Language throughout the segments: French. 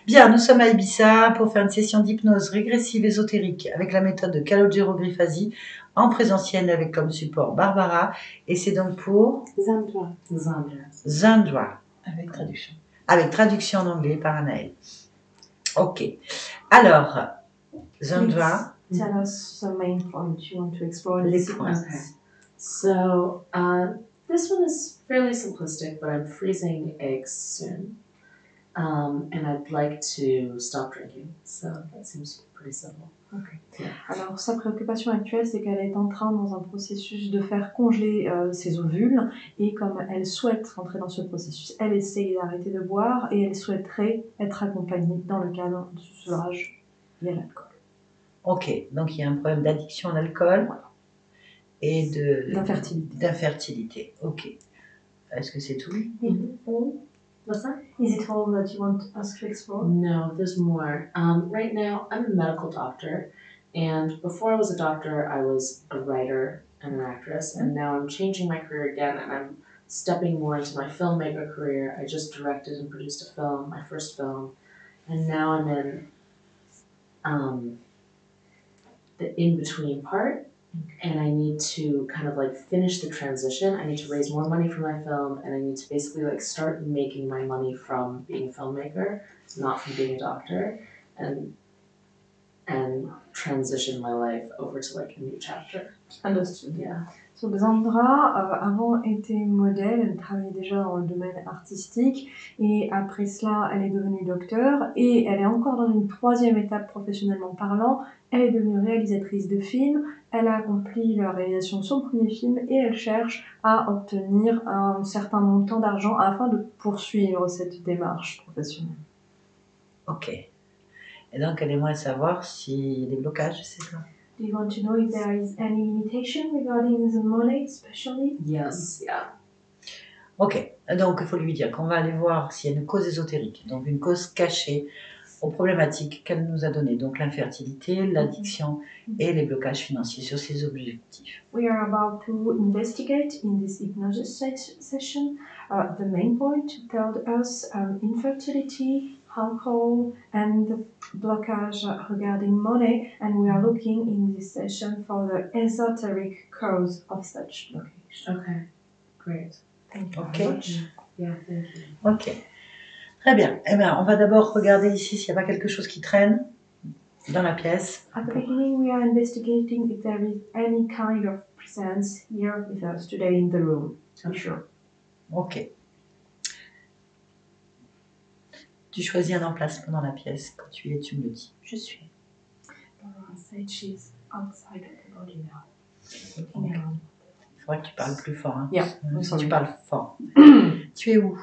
Bien, nous sommes à Ibiza pour faire une session d'hypnose régressive ésotérique avec la méthode de Calogero Grifasi en présentiel avec comme support Barbara. Et c'est donc pour Zandra. Avec traduction. Avec traduction en anglais par Anaël. Ok. Alors, Zandra. Please tell us the main point you want to explore in Les this points. sequence. Okay. So, this one is fairly simplistic, but I'm freezing eggs soon. And I'd like to stop drinking. So that seems pretty simple. Alors, sa préoccupation actuelle, c'est qu'elle est en train, dans un processus, de faire congeler ses ovules. Et comme elle souhaite rentrer dans ce processus, elle essaye d'arrêter de boire et elle souhaiterait être accompagnée dans le cadre du sevrage via l'alcool. Ok, donc il y a un problème d'addiction à l'alcool et d'infertilité. Ok. Est-ce que c'est tout? What's that? Is it all that you want us to explore? No, there's more. Right now, I'm a medical doctor, and before I was a doctor, I was a writer and an actress, and now I'm changing my career again, and I'm stepping more into my filmmaker career. I just directed and produced a film, my first film, and now I'm in the in-between part, and I need to kind of like finish the transition. I need to raise more money for my film, and I need to basically like start making my money from being a filmmaker, not from being a doctor, and transition my life over to like a new chapter. Understood. Yeah. So, Xandra, avant, était modèle, elle travaillait déjà dans le domaine artistique et après cela, elle est devenue docteur et elle est encore dans une troisième étape professionnellement parlant. Elle est devenue réalisatrice de films, elle a accompli la réalisation de son premier film et elle cherche à obtenir un certain montant d'argent afin de poursuivre cette démarche professionnelle. Ok. Et donc, elle aimerait savoir s'il y a des blocages, c'est ça? Do you want to know if there is any limitation regarding the money, especially? Yes, yeah. Ok, donc il faut lui dire qu'on va aller voir s'il y a une cause ésotérique, donc une cause cachée aux problématiques qu'elle nous a données, donc l'infertilité, l'addiction et les blocages financiers sur ses objectifs. We are about to investigate in this hypnosis session the main point told us infertility, alcohol and blockage regarding money, and we are looking in this session for the esoteric cause of such blockage. Okay, great. Thank you Ok. very much. Yeah, thank you. Ok, très bien. Eh bien, on va d'abord regarder ici s'il n'y a pas quelque chose qui traîne dans la pièce. At the beginning, we are investigating if there is any kind of presence here with us today in the room. Okay. Sure. Ok. Tu choisis un emplacement dans la pièce. Quand tu y es, tu me le dis. Je suis. Laura said she's outside of the body now. Ok. Il faudra que tu parles plus fort. Hein. Yeah, Si sorry. tu parles fort. Tu es où?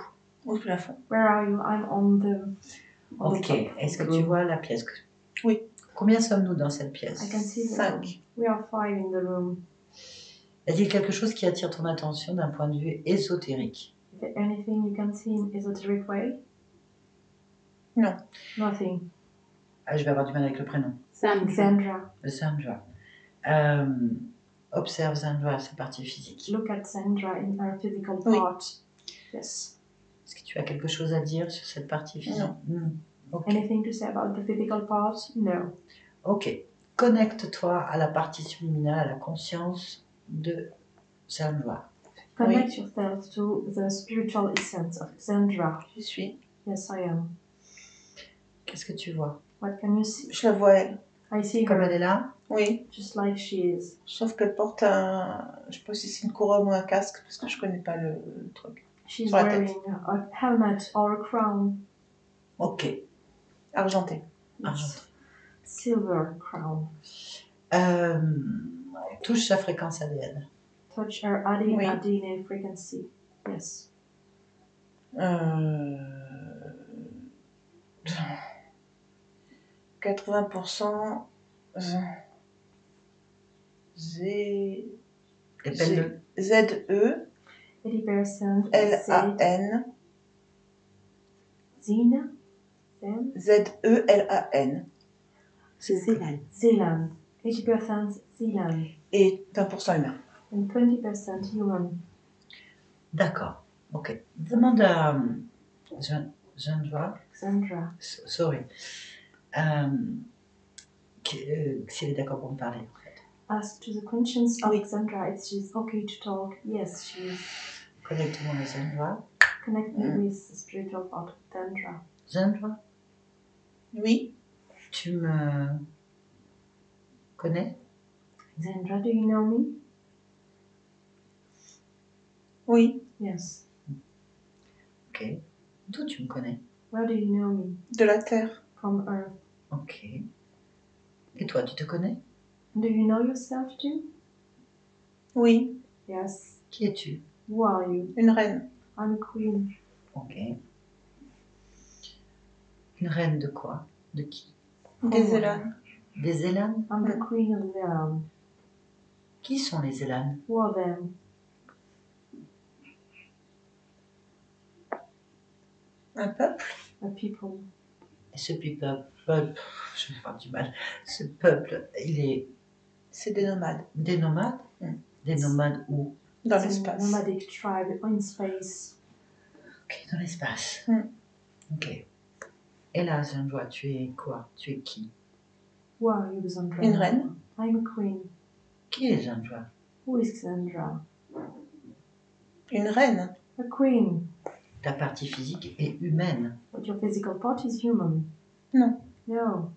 Au plafond. Where are you? I'm on the Ok. top. Est-ce que tu vois la pièce? Oui. Combien sommes-nous dans cette pièce? I can see the 5. room. We are 5 in the room. Y a-t-il quelque chose qui attire ton attention d'un point de vue ésotérique? Is there anything you can see in esoteric way? Non. Nothing. Ah, je vais avoir du mal avec le prénom. Sandra. Sandra. Observe Sandra, sa partie physique. Look at Sandra in her physical Oui. part. Yes. Est-ce que tu as quelque chose à dire sur cette partie physique? Non. Ok. Anything to say about the physical part? No. Ok. Connecte-toi à la partie subliminale, à la conscience de Sandra. Connect yourself to the spiritual essence of Sandra. Je suis. Yes, I am. Qu'est-ce que tu vois? What can you see? Je la vois elle. I see Comme her elle est là? Oui. just like she is. Sauf qu'elle porte un. Je sais pas si c'est une couronne ou un casque parce que je connais pas le truc. She's Sur la wearing tête. a helmet or a crown. Ok. Argenté. Argenté. Silver crown. Touche sa fréquence ADN. Touch her adding Oui. a DNA frequency. Yes. 80% Épelle-le. ZE 80% LAN Zina. Then ZE LAN Zealand. 80% Zealand. et 20% humain. And 20% human. D'accord. Ok. Demande à Zhendra. Xandra. Sorry. Si elle est d'accord pour me parler. As to the conscience of Oui. Xandra, it's she's okay to talk. Yes, she is. Connecte-moi à Zhendra. Connect me with the spiritual part of Xandra. Zhendra, Oui. tu me connais? Xandra, do you know me? Oui. Yes. Ok. D'où tu me connais? Where do you know me? De la terre. From Earth. Ok. Et toi, tu te connais? Do you know yourself too? Oui. Yes. Qui es-tu? Who are you? Une reine. I'm a queen. Ok. Une reine de quoi? De qui? Des Élanes. Des Élanes? I'm the queen of the Elan. Qui sont les Élanes? Who are them? Un peuple. A people. Et ce peuple, je vais avoir du mal. Ce peuple, il est C'est des nomades. des nomades? Mm. Des nomades où? Dans It's a l'espace. nomadic tribe in space. Ok, dans l'espace. Mm. Ok. Et là, Zhendra, tu es quoi? Tu es qui? Who are you, Xandra? Une reine. I'm a queen. Qui est Zhendra? Who is Xandra? Une reine. A queen. Ta partie physique est humaine. But your physical part is human. Non. No.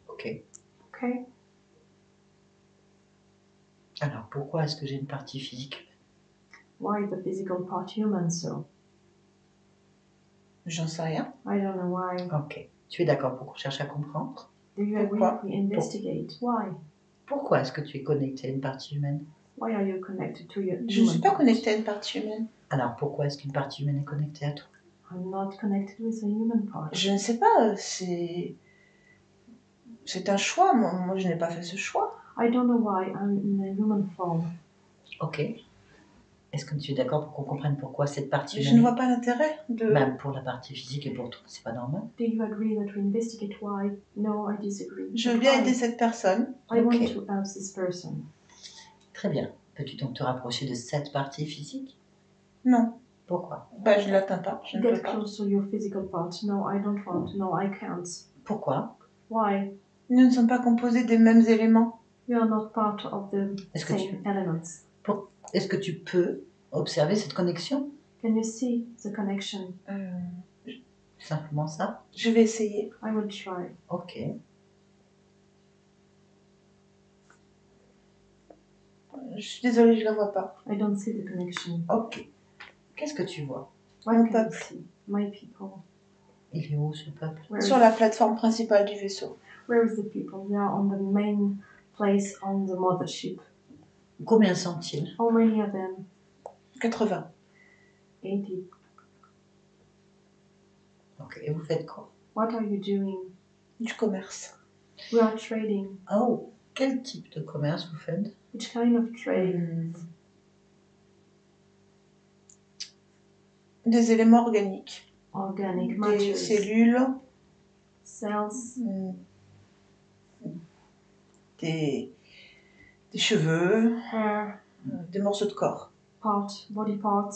Ok. Okay. Alors, pourquoi est-ce que j'ai une partie physique? Why the physical part human so? J'en sais rien. I don't know why. Ok. Tu es d'accord pour qu'on cherche à comprendre? Do you agree Pourquoi? if we investigate? Why? Pourquoi est-ce que tu es connecté à une partie humaine? Why are you connected to your Je ne suis pas part? connectée à une partie humaine. Alors, pourquoi est-ce qu'une partie humaine est connectée à toi? I'm not connected with a human part. Je ne sais pas. C'est un choix. Moi, je n'ai pas fait ce choix. I don't know why I'm in a human form. Ok. Est-ce que tu es d'accord pour qu'on comprenne pourquoi cette partie Je ne humaine? vois pas l'intérêt de. Même pour la partie physique et pour toi, c'est pas normal. Do you agree that we investigate why? No, I disagree. Je But viens why? aider cette personne. I want Ok. to help this person. Très bien. Peux-tu donc te rapprocher de cette partie physique? Non. Pourquoi? Bah, je ne l'atteins pas. Je ne peux Get pas. close to your physical part. No, I don't want. No, I can't. Pourquoi? Why? Nous ne sommes pas composés des mêmes éléments. You are not part of the Est-ce que same elements. Est-ce que tu peux observer cette connexion? Can you see the connection? Simplement ça? Je vais essayer. I will try. Ok. Je suis désolée, je ne la vois pas. I don't see the connection. Ok. Qu'est-ce que tu vois? What Mon can you peuple. see? My people. Il est où ce peuple? Where Sur is- la plateforme principale du vaisseau. Where is the people? They are on the main place on the mothership. Combien sont-ils? How many of them? 80. 80. Ok. Et vous faites quoi? What are you doing? Du commerce. We are trading. Oh, quel type de commerce vous faites? Which kind of trade? Des éléments organiques. Organic Des matters. cellules. Cells. Des cheveux. Hair. Des morceaux de corps. Body parts.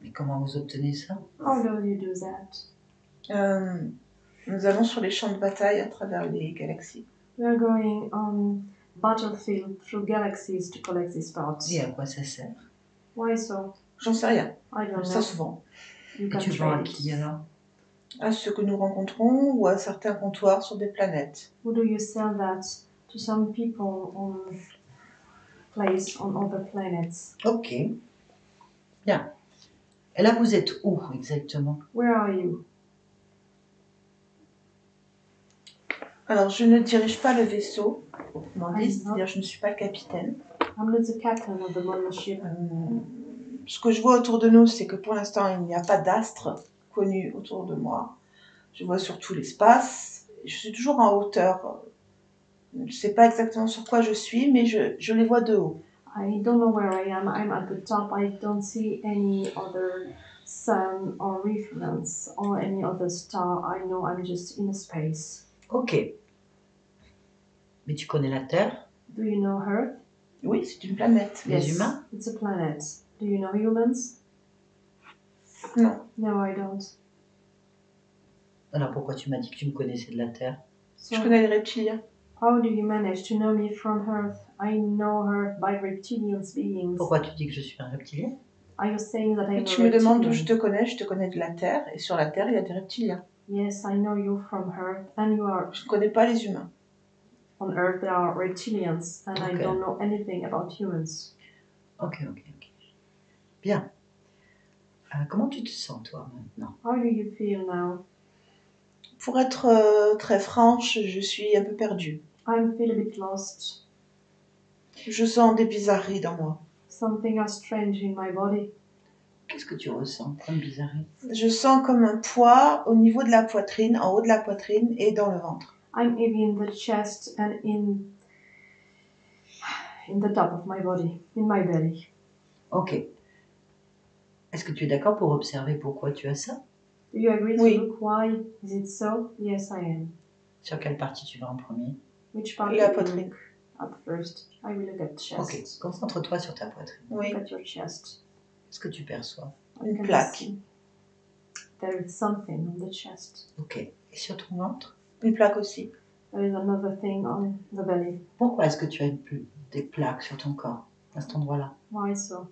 Mais comment vous obtenez ça? How do you do that? Nous allons sur les champs de bataille à travers les galaxies. We are going on battlefield through galaxies to collect these parts. Et à quoi ça sert? Why so? J'en sais rien. I don't Ça know. se vend. You Et can tu vends à trade qui it. alors? À ceux que nous rencontrons ou à certains comptoirs sur des planètes. Who do you sell that? To some people on place on other planets. Ok. Bien. Et là, vous êtes où exactement? Where are you? Alors, je ne dirige pas le vaisseau, Ah, c'est-à-dire je ne suis pas le capitaine. I'm not the captain of the mothership. Ce que je vois autour de nous, c'est que pour l'instant, il n'y a pas d'astre connu autour de moi. Je vois surtout l'espace. Je suis toujours en hauteur. Je ne sais pas exactement sur quoi je suis, mais je les vois de haut. I don't know where I am. I'm at the top. I don't see any other sun or reference or any other star. I know I'm just in space. Ok. Mais tu connais la Terre? Do you know Earth? Oui, c'est une planète. Les humains? It's a planet. Do you know humans? Non. No, I don't. Alors pourquoi tu m'as dit que tu me connaissais de la Terre? So, Je connais les reptiliens. how do you manage to know me from Earth? I know her by reptilian beings. Pourquoi tu dis que je suis un reptilien? Are you saying that I'm a Tu me demandes d'où reptilian? je te connais de la Terre, et sur la Terre, il y a des reptiliens. Yes, I know you from Earth, and you are Je ne connais pas les humains. on Earth. There are reptilians, and I Okay. don't know anything about humans. Ok. Bien. Comment tu te sens toi maintenant? How do you feel now? Pour être très franche, je suis un peu perdue. I feel a bit lost. Je sens des bizarreries dans moi. Something is strange in my body. Qu'est-ce que tu ressens comme bizarrerie? Je sens comme un poids au niveau de la poitrine, en haut de la poitrine et dans le ventre. I'm heavy in the chest and in the top of my body, in my belly. Ok. Est-ce que tu es d'accord pour observer pourquoi tu as ça? Do you agree to Oui. look why? Is it so? Yes, I am. Sur quelle partie tu vas en premier? Which part La do you poitrine. look at first? I will look at chest. Ok. Concentre-toi sur ta poitrine. Oui, Look at your chest. Qu'est-ce que tu perçois? What Une can you plaque. see? There is something on the chest. Ok. Et sur ton ventre? une plaque aussi. There is another thing on the belly. Pourquoi est-ce que tu as des plaques sur ton corps, à cet endroit-là? Why so?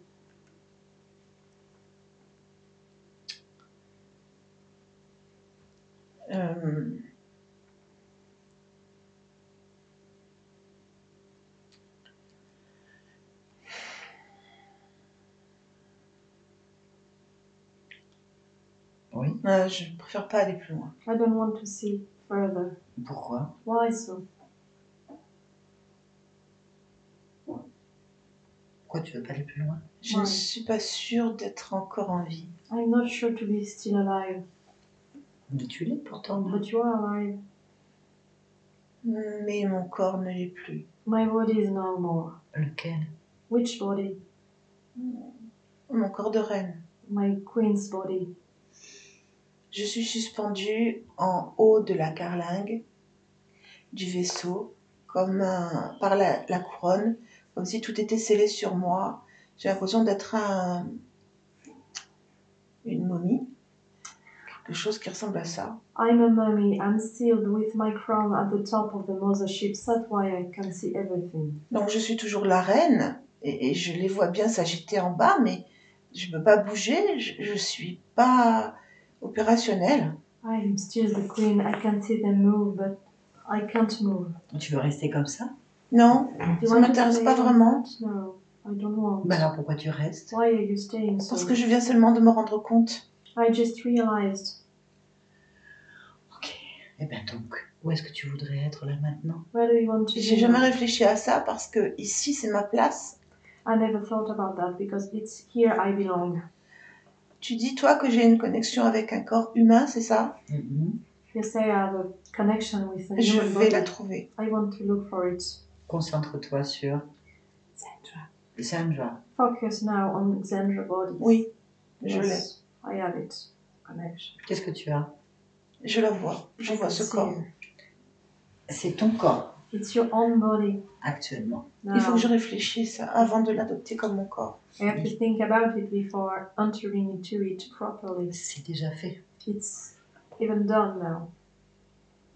Euh, Oui. je préfère pas aller plus loin. I don't want to see further. Pourquoi? Why so? Pourquoi tu veux pas aller plus loin? Je ne suis pas sûre d'être encore en vie. I'm not sure to be still alive, Mais tu l'es pourtant. but you are alive. Mais mon corps ne l'est plus. My body is no more. Lequel? Which body? Mon corps de reine. My queen's body. Je suis suspendue en haut de la carlingue du vaisseau, comme par la couronne, comme si tout était scellé sur moi. J'ai l'impression d'être une momie, quelque chose qui ressemble à ça. I'm a mummy. I'm sealed with my crown at the top of the mothership. That's why I can see everything. Donc je suis toujours la reine, et je les vois bien s'agiter en bas, mais je ne peux pas bouger, je ne suis pas opérationnelle. I'm still the queen. I can see them move, but I can't move. Tu veux rester comme ça? Non, Do you ça want ne to m'intéresse stay pas like vraiment, that? No, I don't want. Mais alors pourquoi tu restes? Why are you staying so? parce que je viens seulement de me rendre compte. I just realized. Ok. Et bien donc, où est-ce que tu voudrais être là maintenant? Where do you want to J'ai be jamais now? réfléchi à ça parce que ici c'est ma place. I never thought about that because it's here I belong. Tu dis toi que j'ai une connexion avec un corps humain, c'est ça? Mhm. You say I have a connection with a Je human vais body. la trouver. I want to look for it. Concentre-toi sur Zandra. Focus now on Xandra body. Oui, je l'ai. Yes, I have it. Connection. Qu'est-ce que tu as? Je la vois. Je I vois can ce see corps. you. C'est ton corps, It's your own body. actuellement. Now, Il faut que je réfléchisse avant de l'adopter comme mon corps. I have to think about it before entering into it properly. C'est déjà fait. It's even done now.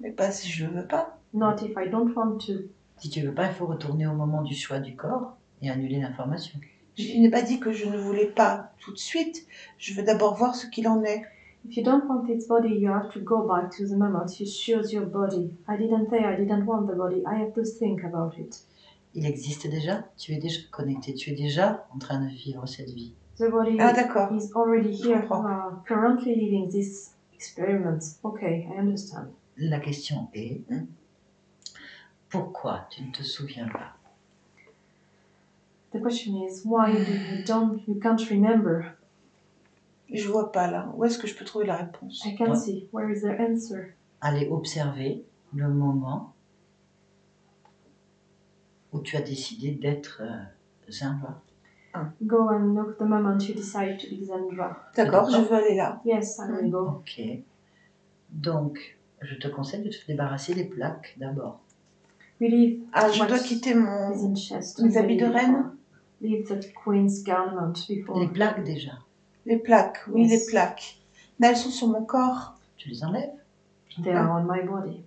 Mais pas si je le veux pas. Not if I don't want to. Si tu veux pas, il faut retourner au moment du choix du corps et annuler l'information. Je n'ai pas dit que je ne voulais pas tout de suite. Je veux d'abord voir ce qu'il en est. If you don't want its body, you have to go back to the moment you chose your body. I didn't say I didn't want the body. I have to think about it. Il existe déjà, tu es déjà connecté, tu es déjà en train de vivre cette vie. The body Ah d'accord. is already Je here, comprends. currently living this experiment. Okay, I understand. La question est, pourquoi tu ne te souviens pas? The question is, why you can't remember? Je vois pas là. Où est-ce que je peux trouver la réponse? I can Ouais. see. Where is the answer? Aller observer le moment où tu as décidé d'être Zandra. Go and look the moment you decide to be Xandra. D'accord, je D'accord. veux aller là. Yes, I will go. Ok. Donc, je te conseille de te débarrasser des plaques d'abord. We leave Ah, je what dois quitter is mon... in chest. mes and habits de before. reine. Leave the queen's garment before. Les plaques déjà, Les plaques, oui, Yes. les plaques. Là, elles sont sur mon corps. tu les enlèves. They are on my body.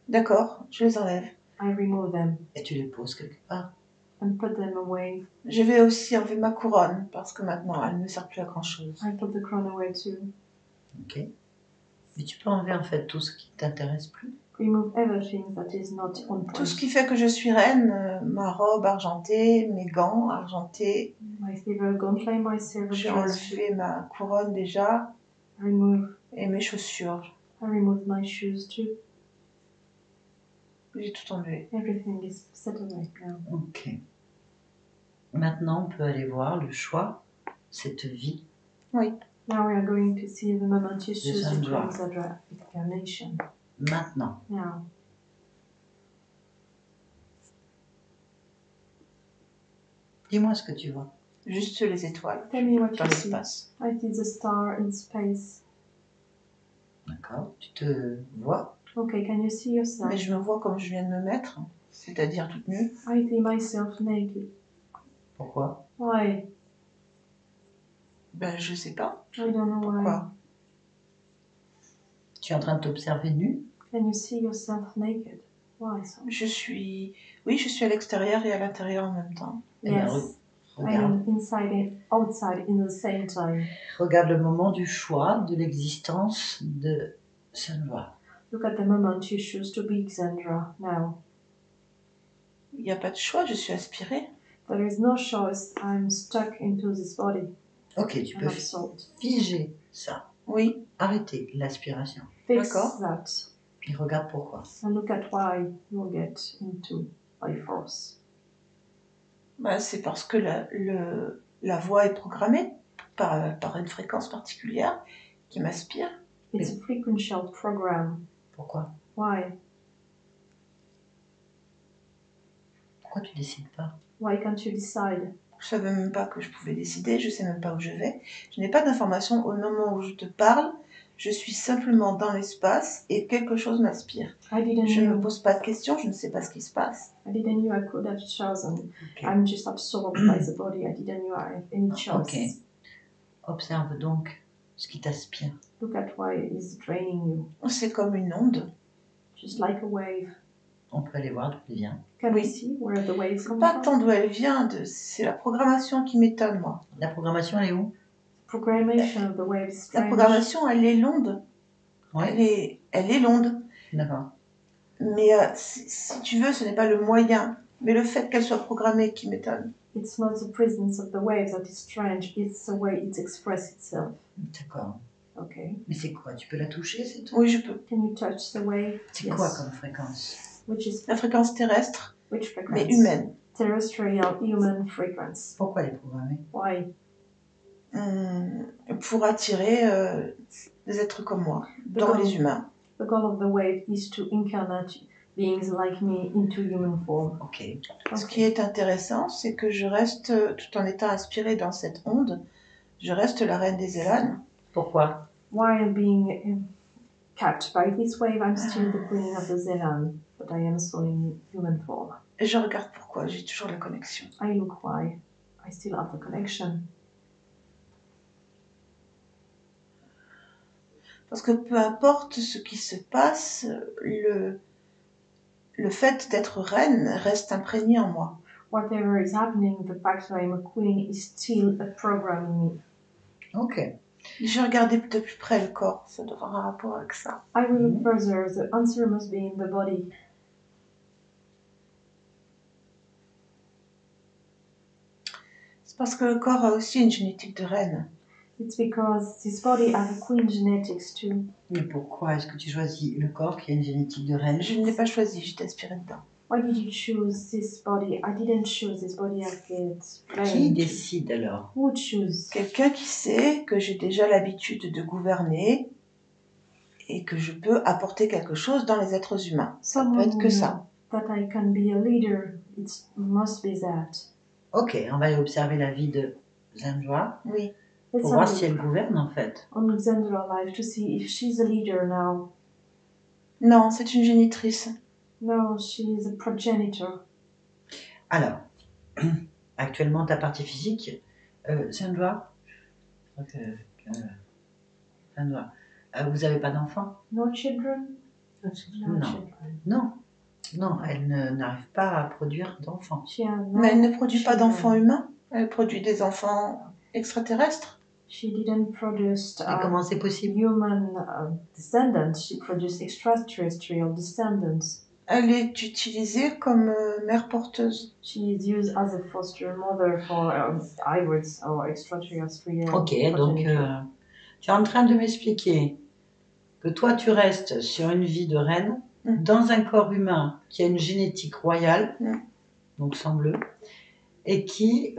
D'accord, je les enlève. I remove them Et tu les poses quelque part. and put them away. Je vais aussi enlever ma couronne parce que maintenant elle ne sert plus à grand chose. I put the crown away too. Ok. Mais tu peux enlever en fait tout ce qui t'intéresse plus. Remove everything that is not on Tout ce point. qui fait que je suis reine, ma robe argentée, mes gants argentés, My silver gauntlet, my silver j'ai dress. enlevé ma couronne déjà Remove. et mes chaussures. I remove my shoes too. J'ai tout enlevé. Everything is set away now. Ok. Maintenant, on peut aller voir le choix, cette vie. Now we are going to see the moment you choose your Sandra. Queen Sandra incarnation. Maintenant. Now, Dis-moi ce que tu vois. Juste les étoiles tell me what dans you see. l'espace. I see the star in space. D'accord. Tu te vois. Okay, can you see yourself? Mais je me vois comme je viens de me mettre, c'est-à-dire toute nue. I see myself naked. Pourquoi? Why? Ben je sais pas. I don't know why. Pourquoi? Tu es en train de t'observer nu. Can you see yourself naked? Why so? Je suis à l'extérieur et à l'intérieur en même temps. Eh ben, Yes, I regarde. am inside and outside in the same time. Regarde le moment du choix, de l'existence de Sandra. Look at the moment you choose to be Xandra now. Il n'y a pas de choix, je suis aspirée. There is no choice. I'm stuck into this body. Ok, tu I'm peux absorbed. figer ça. Oui, Arrêter l'aspiration. Fix D'accord. that. Et regarde pourquoi. And look at why you'll get into by force. ben, c'est parce que la voix est programmée par une fréquence particulière qui m'aspire. It's a frequential program. Pourquoi? Why? Pourquoi tu décides pas? Why can't you decide? Je savais même pas que je pouvais décider, je sais même pas où je vais. Je n'ai pas d'informations au moment où je te parle. Je suis simplement dans l'espace et quelque chose m'aspire. I didn't Je ne me know. pose pas de questions, je ne sais pas ce qui se passe. I didn't know I could have chosen. Ok. I'm just absorbed by the body. I didn't know I have any choice. Ok. Observe donc ce qui t'aspire. Look at why it's draining you. C'est comme une onde. Just like a wave. On peut aller voir d'où elle vient. Can we Oui. see where the waves come Pas from? tant d'où elle vient, c'est la programmation qui m'étonne, moi. La programmation, elle est où? Programmation of the wave is La strange. programmation, elle est l'onde. Ouais. Elle est l'onde. D'accord. Mais si tu veux, ce n'est pas le moyen, mais le fait qu'elle soit programmée qui m'étonne. It's not the presence of the wave that is strange, it's the way it expresses itself. D'accord. Okay. Mais c'est quoi? Tu peux la toucher, c'est tout? Oui, je peux. Can you touch the wave? C'est Yes. quoi comme fréquence? Which is La fréquence terrestre, which frequency? mais humaine. Terrestrial human frequency. Pourquoi elle est programmée? Why? Pour attirer des êtres comme moi, dans D'accord. les humains. The goal of the wave is to incarnate beings like me into human form. Ok. Ce qui est intéressant, c'est que je reste, tout en étant inspirée dans cette onde, je reste la reine des Élanes. Pourquoi? While being captured by this wave, I'm still the queen of the Zelan, but I am so in human form. Et je regarde pourquoi, j'ai toujours la connexion. I look why. I still have the connection. Parce que peu importe ce qui se passe, le fait d'être reine reste imprégné en moi. Whatever is happening, the fact that I'm a queen is still a program in me. Ok. Je vais regarder de plus près le corps, ça doit avoir un rapport avec ça. I will look further. The answer must be in the body. C'est parce que le corps a aussi une génétique de reine. It's because this body has a queen genetics too. Mais pourquoi est-ce que tu choisis le corps qui a une génétique de reine? Je ne l'ai pas choisi, j'étais aspirée dedans. Why did you choose this body? I didn't choose this body. I get Qui blamed. décide alors? Who choose? Quelqu'un qui sait que j'ai déjà l'habitude de gouverner et que je peux apporter quelque chose dans les êtres humains. Ça peut Someone être que ça. that I can be a leader. It must be that. Ok, on va aller observer la vie de Sandra Oui. Let's pour voir have si a elle look gouverne en fait. on Xandra life to see if she's a leader now. Non, c'est une génitrice. No, she is a progenitor. Alors, actuellement ta partie physique, Sandra, Sandra, Vous n'avez pas d'enfant? No children? No Non. children. Non. Non, elle n'arrive pas à produire d'enfants. She has no Mais elle ne produit pas children. d'enfants humains. Elle produit des enfants extraterrestres. She didn't produce Et comment c'est possible? human descendants. She produced extraterrestrial descendants. Elle est utilisée comme mère porteuse. She is used as a foster mother for hybrids or extraterrestrial. Ok, donc progenitor. tu es en train de m'expliquer que toi tu restes sur une vie de reine dans un corps humain qui a une génétique royale, donc sang bleu, et qui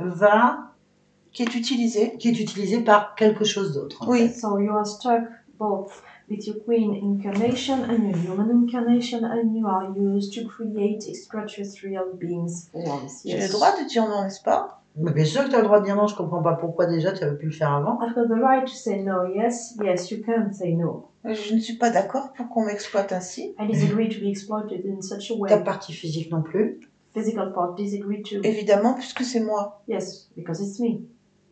est utilisé par quelque chose d'autre. Oui. So you are stuck both with your queen incarnation and your human incarnation, and you are used to create extraterrestrial beings forms. J'ai le droit de dire non, n'est-ce pas? Mais bien sûr que tu as le droit de dire non, je comprends pas pourquoi déjà tu avais pu le faire avant. I've got the right to say no, yes, you can say no. Je ne suis pas d'accord pour qu'on m'exploite ainsi. I disagree to be exploited in such a way. Ta partie physique non plus. Physical part disagree too. Évidemment, puisque c'est moi. Yes, because it's me.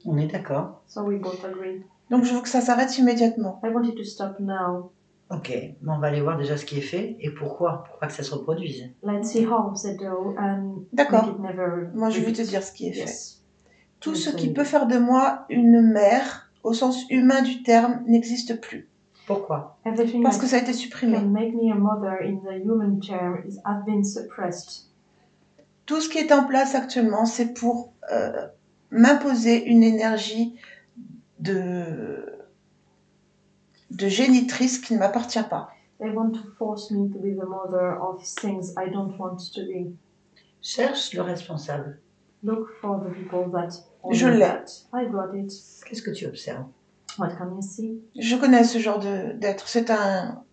On est d'accord. So we both agree. Donc je veux que ça s'arrête immédiatement. I want it to stop now. Ok, mais on va aller voir déjà ce qui est fait et pourquoi, pour pas que ça se reproduise. Let's see how they do and D'accord. make it never. Moi, je vais te dire ce qui est fait. Yes. Tout Yes, ce I qui will. peut faire de moi une mère, au sens humain du terme, n'existe plus. Pourquoi? Everything Parce that que ça a été supprimé. can make me a mother in the human term has been suppressed. Tout ce qui est en place actuellement, c'est pour m'imposer une énergie de génitrice qui ne m'appartient pas. They want to force me to be the mother of things I don't want to be. Cherche le responsable. Look for the people that own Je l'ai. that. I got it. Qu'est-ce que tu observes? What can you see? Je connais ce genre d'être. C'est un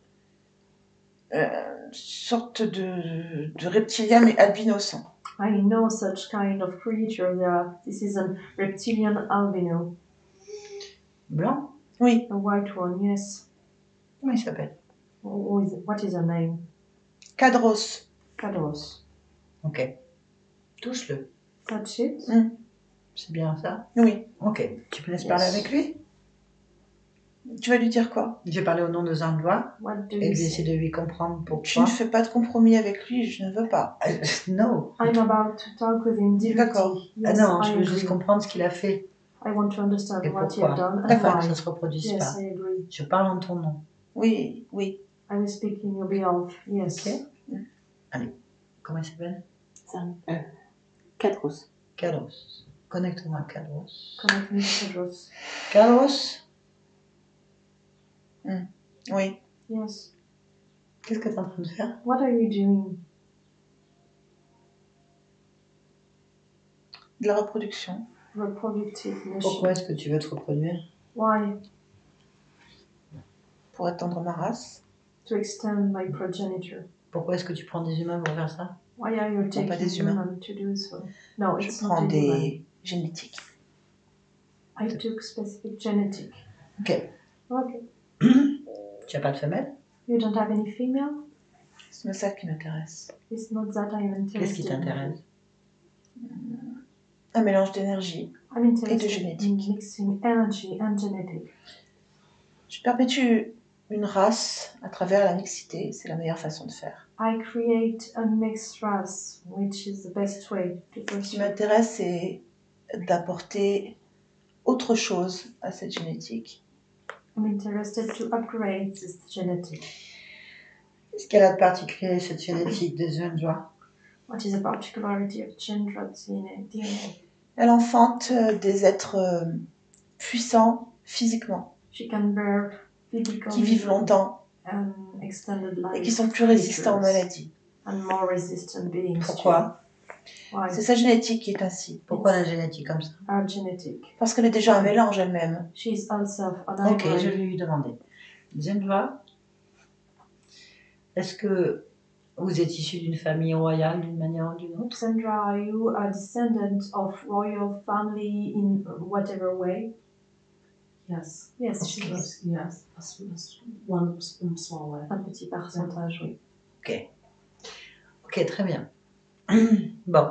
sorte de reptilien mais albinos. I know such kind of creature. This is a reptilian albino. Blanc? Oui, A white one, yes. Comment il s'appelle? What is her name? Cadros. Cadros. Ok. Touche-le. Touch it. C'est bien ça? Oui. Ok. Tu peux laisser parler avec lui? Tu vas lui dire quoi? J'ai parlé au nom de Zandvois What do et you j'ai essayé say? de lui comprendre Tu pourquoi. ne fais pas de compromis avec lui, je ne veux pas. No. I'm about to talk with him directly. D'accord. Yes, Non, I je veux juste agree. comprendre ce qu'il a fait I want to understand et what he pourquoi. has done and Afin que why. ça ne se reproduise Yes, pas. I agree. Je parle en ton nom. Oui, oui. I will speak in your behalf. Yes. Ok. Allez. Comment il s'appelle? Cadros. Carlos. Connecte-moi à Carlos. Connect me to Cadros. Carlos, Oui. Yes. qu'est-ce que tu es en train de faire? What are you doing? De la reproduction. Reproductive mission. Pourquoi est-ce que tu veux te reproduire? Why? Pour étendre ma race. To extend my progenitor. Pourquoi est-ce que tu prends des humains pour faire ça? Why are you pas taking des humains. human to do so? No, Je it's prends not a human. des génétiques. I took specific genetic. Ok. Okay. Tu n'as pas de femelle? You don't have any female? C'est ça qui m'intéresse. It's not that I'm interested. Qu'est-ce qui t'intéresse? Un mélange d'énergie. I'm interested in génétique. mixing energy and genetic. Je perpétue une race à travers la mixité. C'est la meilleure façon de faire. I create a mixed race, which is the best way to Ce qui pursue. m'intéresse, c'est d'apporter autre chose à cette génétique. I'm interested to upgrade this genetic. Qu'est-ce qu'elle a de particulier, cette génétique des Zandvois? What is a particularity of Gendra's DNA? Elle enfante des êtres puissants physiquement, She can bear physical qui vivent longtemps and extended life et qui sont plus résistants aux creatures maladies. and more resistant beings. Pourquoi? Too. Why? C'est sa génétique qui est ainsi. Pourquoi la génétique comme ça? Our genetic. Parce qu'elle est déjà un mélange elle-même. She's herself an Ok, je hybrid. vais lui demander. Zandvois, est-ce que vous êtes issu d'une famille royale d'une manière ou d'une autre? Sandra, are you a descendant of royal family in whatever way? Yes. Yes, Okay. she is. Yes. One small way. Un petit pourcentage, oui. Ok, très bien. Bon.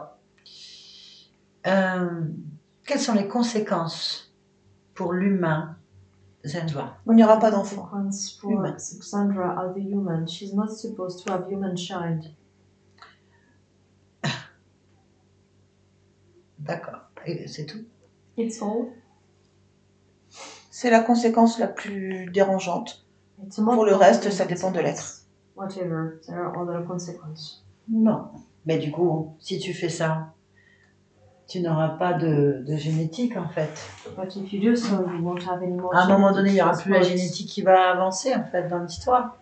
Quelles sont les conséquences pour l'humain Zendra. Il n'y aura pas d'enfant. Consequence for Human. Xandra as a human. She's not supposed to have human child. D'accord. Et c'est tout. It's all. C'est la conséquence la plus dérangeante. It's a more Pour le reste, complicated ça dépend de consequence. Whatever, there are other consequences. Non. Mais du coup, si tu fais ça, tu n'auras pas de génétique en fait. But if you do so, you won't have any more À un moment genetic donné, il n'y aura plus la transfers. génétique qui va avancer en fait dans l'histoire.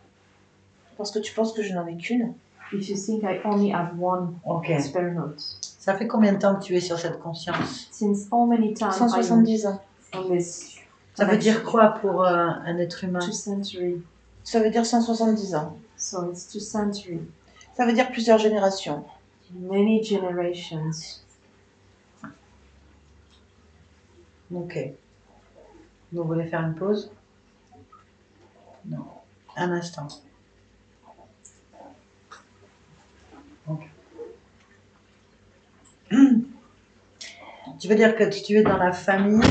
Parce que tu penses que je n'en ai qu'une. If you think I only have one Ok. experiment, Ça fait combien de temps que tu es sur cette conscience? since how many times are you 170 ans. on this Ça veut dire connection? quoi pour un être humain? 2 centuries. Ça veut dire 170 ans. So it's 2 centuries. Ça veut dire plusieurs générations. Many generations. Ok. Vous voulez faire une pause? Non. Un instant. Ok. Tu veux dire que tu es dans la famille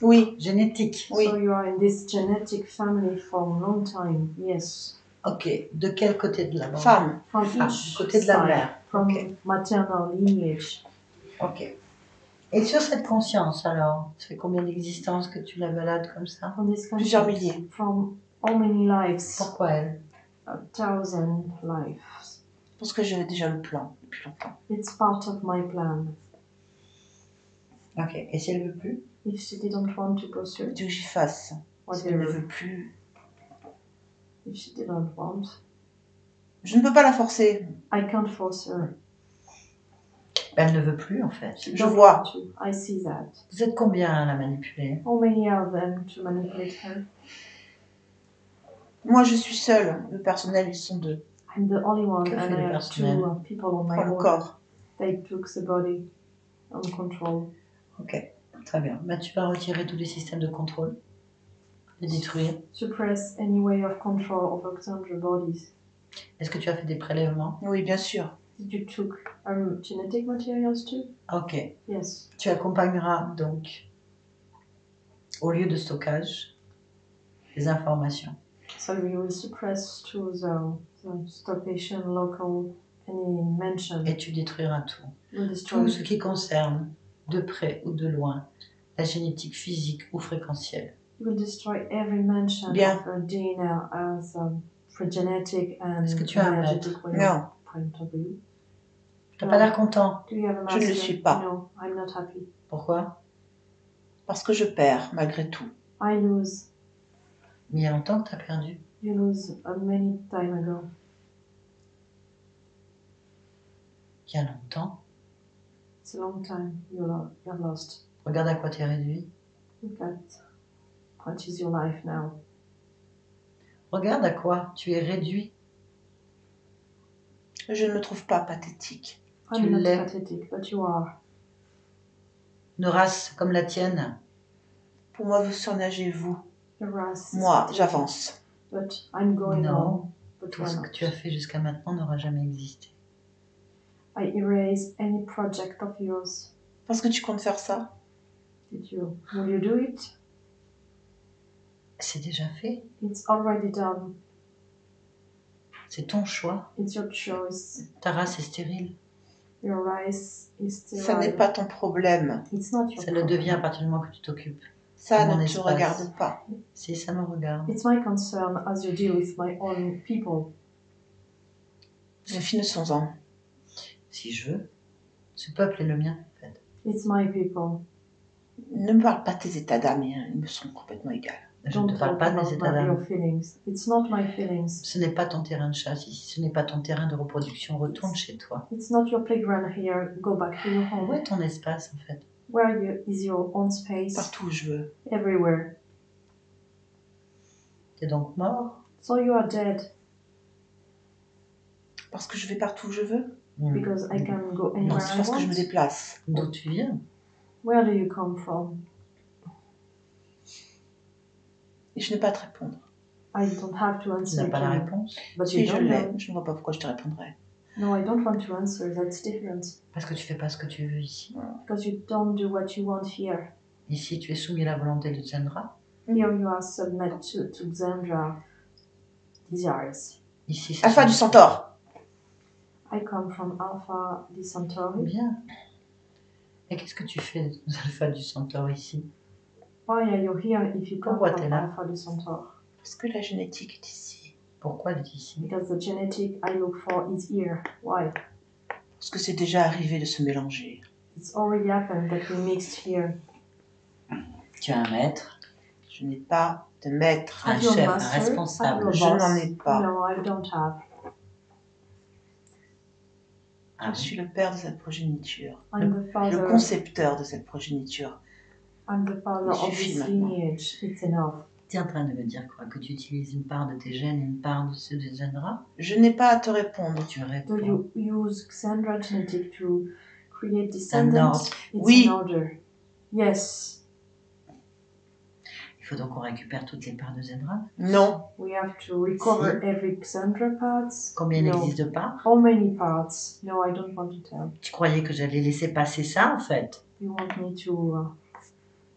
Oui, génétique? oui. So you are in this genetic family for a long time. Yes. Ok. De quel côté de la bande? Femme. From Ah, each du côté de la side, mère. from Ok. maternal lineage. Ok. Et sur cette conscience alors, ça fait combien d'existences que tu la balades comme ça? From this Plusieurs conscience, milliers. From how many lives? Pourquoi elle? 1,000 lives. Parce que j'avais déjà le plan depuis longtemps. It's part of my plan. Ok. Et si elle veut plus? If she didn't want to pursue, Dieu que j'y fasse. Si elle ne whatever. veut plus. If she didn't want, Je ne peux pas la forcer. I can't force her. Elle ne veut plus en fait. She Je don't vois. want to. I see that. Vous êtes combien à la manipuler? How many are them to manipulate her? Moi, je suis seule. Le personnel, ils sont deux. I'm the only one, Que and fait le I have personnel? 2 people on my Pour le own. corps. They took the body on control. Ok. Très bien. Bah, tu vas retirer tous les systèmes de contrôle. Les détruire. Suppress any way of control over Xandra bodies. Est-ce que tu as fait des prélèvements? Oui, bien sûr. Did you took genetic materials too? Ok. Yes. Tu accompagneras donc, au lieu de stockage, les informations. So we will suppress to the stockation local any mention. Et tu détruiras tout. We'll destroy Tout ce qui concerne, de près ou de loin, la génétique physique ou fréquentielle. We'll destroy every mention Bien. of her DNA as for genetic and Est-ce que tu as un energetic way Non. of point of view. T'as pas l'air content. Do you have a Je ne le master? suis pas. No, I'm not happy. Pourquoi? Parce que je perds, malgré tout. I lose. Mais il y a longtemps que tu as perdu. You lose many time ago. Il y a longtemps. It's a long time you're lost. Regarde à quoi tu es réduit. Look at what is your life now. Regarde à quoi tu es réduit. Je ne me trouve pas pathétique. Tu I'm not l'es. pathetic, but you are. Une race comme la tienne, Pour moi, vous surnagez vous. Your race is Moi, pathetic, j'avance. But I'm going Non. on. But tout you're ce not. que tu as fait jusqu'à maintenant n'aura jamais existé. I erase any project of yours. Parce que tu comptes faire ça. Will you do it? C'est déjà fait. It's already done. C'est ton choix. It's your choice. Ta race est stérile. Your race is sterile. Ça n'est pas ton problème. It's not your Ça le problem. devient à partir du moment que tu t'occupes. Ça Mon ne te espace. regarde pas. Si ça me regarde. It's my concern as you deal with my own people. J'ai 900 ans. Si je veux. Ce peuple est le mien, en fait. It's my people. Ne me parle pas de tes états d'âme, ils me sont complètement égales. Je ne te parle pas des états d'âme. Your feelings. It's not my feelings. Ce n'est pas ton terrain de chasse ici. Ce n'est pas ton terrain de reproduction. Retourne chez toi. It's not your playground here. Go back to your Où home. est ton espace, en fait? Is your own space? Partout où je veux. Everywhere. T'es donc mort? So you are dead Parce que je vais partout où je veux. because I can go anywhere Non, C'est I parce que je me want. déplace. D'où tu viens? Where do you come from? Et je n'ai pas à te répondre. I don't have to Tu answer n'as pas la you. réponse. But Si you je don't l'ai, know. je ne vois pas pourquoi je te répondrai. No, I don't want to answer. That's different. Parce que tu fais pas ce que tu veux ici. Because you don't do what you want here. Ici, tu es soumis à la volonté de Zendra. Here you are submit to Xandra desires. Ici, c'est Alpha du Centaure. I come from Alpha di Centauri. Bien. Et qu'est-ce que tu fais aux alphas du Centaure ici? Why are you here if you come Pourquoi from t'es là? Alpha di Centauri? Parce que la génétique est ici. Pourquoi elle est ici? Because the genetic I look for is here. Why? Parce que c'est déjà arrivé de se mélanger. It's already happened that we mixed here. Tu as un maître, Je n'ai pas de maître. un Have your chef, un master, responsable. have your Je boss. n'en ai pas. No, I don't have. Ah Je suis le père de cette progéniture. I'm the Le father. concepteur de cette progéniture. I'm the father Il of suffit this maintenant. lineage. It's enough. Tu es en train de me dire quoi? Que tu utilises une part de tes gènes et une part de ceux de Xandra? Je n'ai pas à te répondre. Tu Do réponds. you use Xandra genetic to create Un descendants? ordre. It's Oui. an order. Yes. Il faut donc qu'on récupère toutes les parts de Xandra. Non. We have to recover every Xandra parts. Combien il No. existe de parts? How many parts? No, I don't want to tell. Tu croyais que j'allais laisser passer ça en fait? You want me to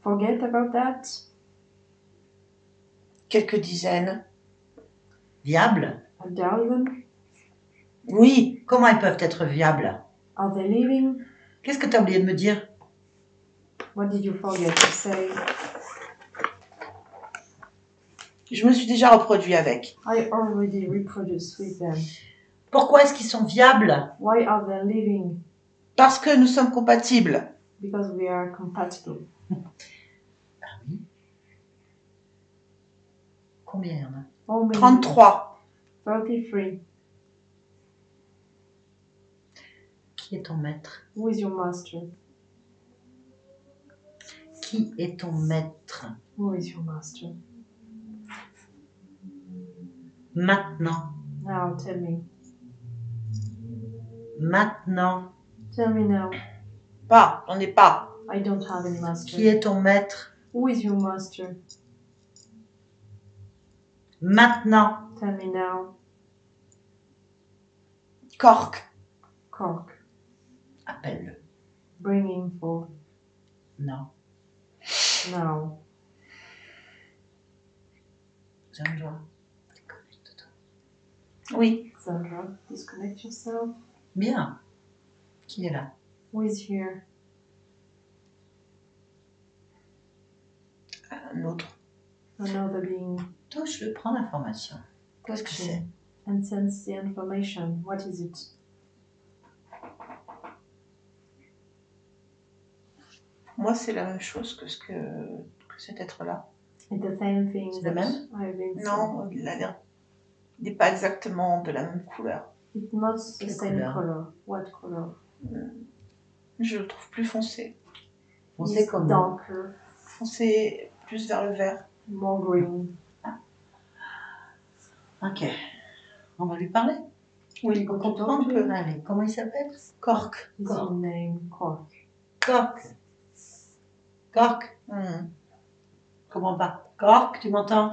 forget about that? Quelques dizaines. Viables? A dozen? Oui. Comment ils peuvent être viables? Are they living? Qu'est-ce que tu as oublié de me dire? What did you forget to say? Je me suis déjà reproduit avec. I already reproduced with them. Pourquoi est-ce qu'ils sont viables? Why are they living? Parce que nous sommes compatibles. Because we are compatible. Combien il y en a? How many? 33. 33. Qui est ton maître? Who is your master? Qui est ton maître? Who is your master? Maintenant. Now tell me. Maintenant. Tell me now. Pas. J'en ai pas. I don't have any master. Qui est ton maître? Who is your master? Maintenant. Tell me now. Cork. Cork. Appelle-le. Bring him forth. Non. Now. Xandra. Déconnecte-toi. Oui. Sandra, disconnect yourself. Bien. Qui est là? Who is here? Un autre. Another being. Touche-le, prends l'information. Qu'est-ce que c'est? Touching and sense the information. What is it? Moi, c'est la même chose que cet être-là. It's the same thing C'est le that même? I've been Non, il a l'air. Il n'est pas exactement de la même couleur. saying. It's not the Quelle same couleur? color. What color? Je le trouve plus foncé. On sait It's comment. darker, Foncé plus vers le vert. more green. Ok. On va lui parler. Oui, Pour on comprend comprendre un peu. Allez, comment il s'appelle? Cork. His Cork. name, Cork. Cork. Cork. Comment va? Cork, tu m'entends?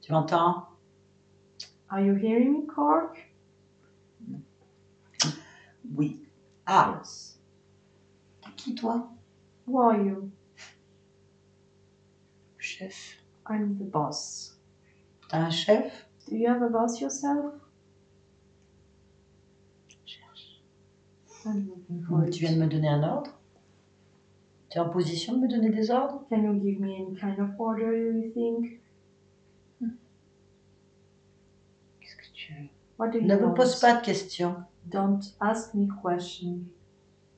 Tu m'entends? Are you hearing me, Cork? Oui. Ah, Yes. t'es qui toi? Who are you? Chef. I'm the boss. T'as un chef? Do you have a boss yourself? I'm looking for Tu viens de it. me donner un ordre? Tu es en position de me donner des ordres? Can you give me any kind of order, you think? Qu'est-ce que tu veux? What do you Ne me want? pose pas de questions. Don't ask me questions.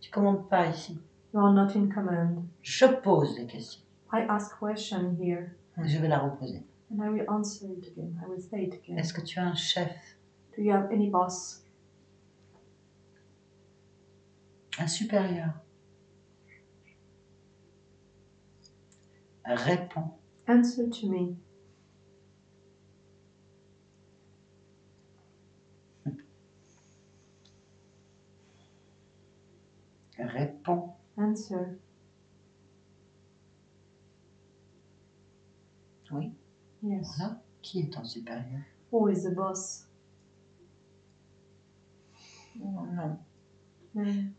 Tu commandes pas ici. You are not in command. Je pose des questions. I ask question here, Je vais la reposer. and I will answer it again. I will say it again. Est-ce que tu as un chef? Do you have any boss? Un supérieur? Réponds. Answer to me. Réponds. Answer. Oui. Yes. Voilà. Qui est ton supérieur? Who is the boss? Non. Mm.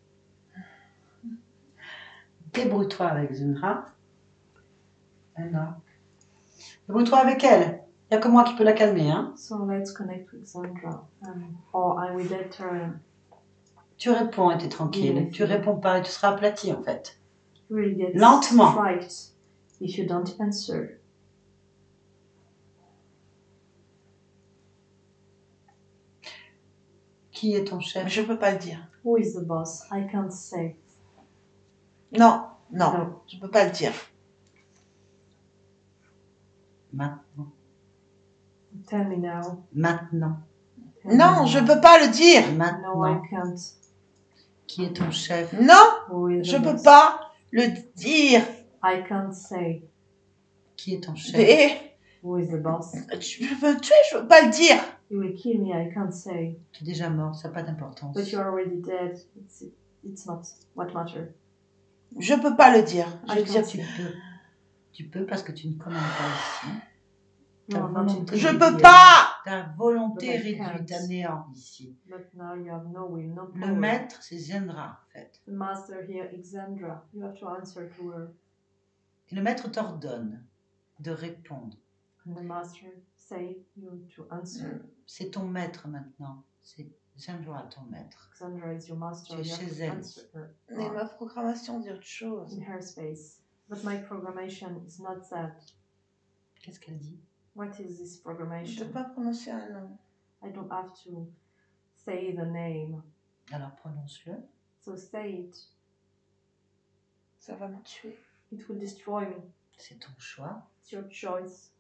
Débrouille-toi avec Xandra. Non. Débrouille-toi avec elle. Il n'y a que moi qui peux la calmer. Hein. So let's connect with Sandra. Or I will let her. Tu réponds et tu es tranquille. Oui, Tu réponds pas et tu seras aplati en fait. You will get Lentement. striked if you don't answer. Qui est ton chef? Je peux pas le dire. Who is the boss? I can't say. Non, non, No. je peux pas le dire. Maintenant. Tell me now. Maintenant. Tell Non, me je now. peux pas le dire. No, I Maintenant. can't. Qui est ton chef? Non, Who is the je peux boss? pas le dire. I can't say. Qui est ton chef? Et Who is the boss? tu veux me tuer, je peux pas le dire. You will kill me. I can't say. Tu es déjà mort, ça n'a pas d'importance. But you're already dead. It's not what matters. Je peux pas le dire. Je I veux can't dire, say. Tu peux parce que tu ne commandes pas ici. Ta No, not volonté, in je the peux beginning. pas. ta volonté But I réduite can't. à néant ici. But now you have no will, no Le power. maître, c'est Zendra en fait. The master here is Xandra. You have to answer to her. Et le maître t'ordonne de répondre. And the master say you to answer. C'est ton maître maintenant. C'est Zendra ton maître. Xandra is your master. Tu es You have chez to elle. answer her. Mais ma programmation dit autre chose. In her space. But my programmation is not that. Qu'est-ce qu'elle dit? What is this Je ne programmation? peux pas prononcer un nom. I don't have to say the name. Alors prononce-le. So say it. Ça va me tuer. It will destroy me. C'est ton choix. It's your choice.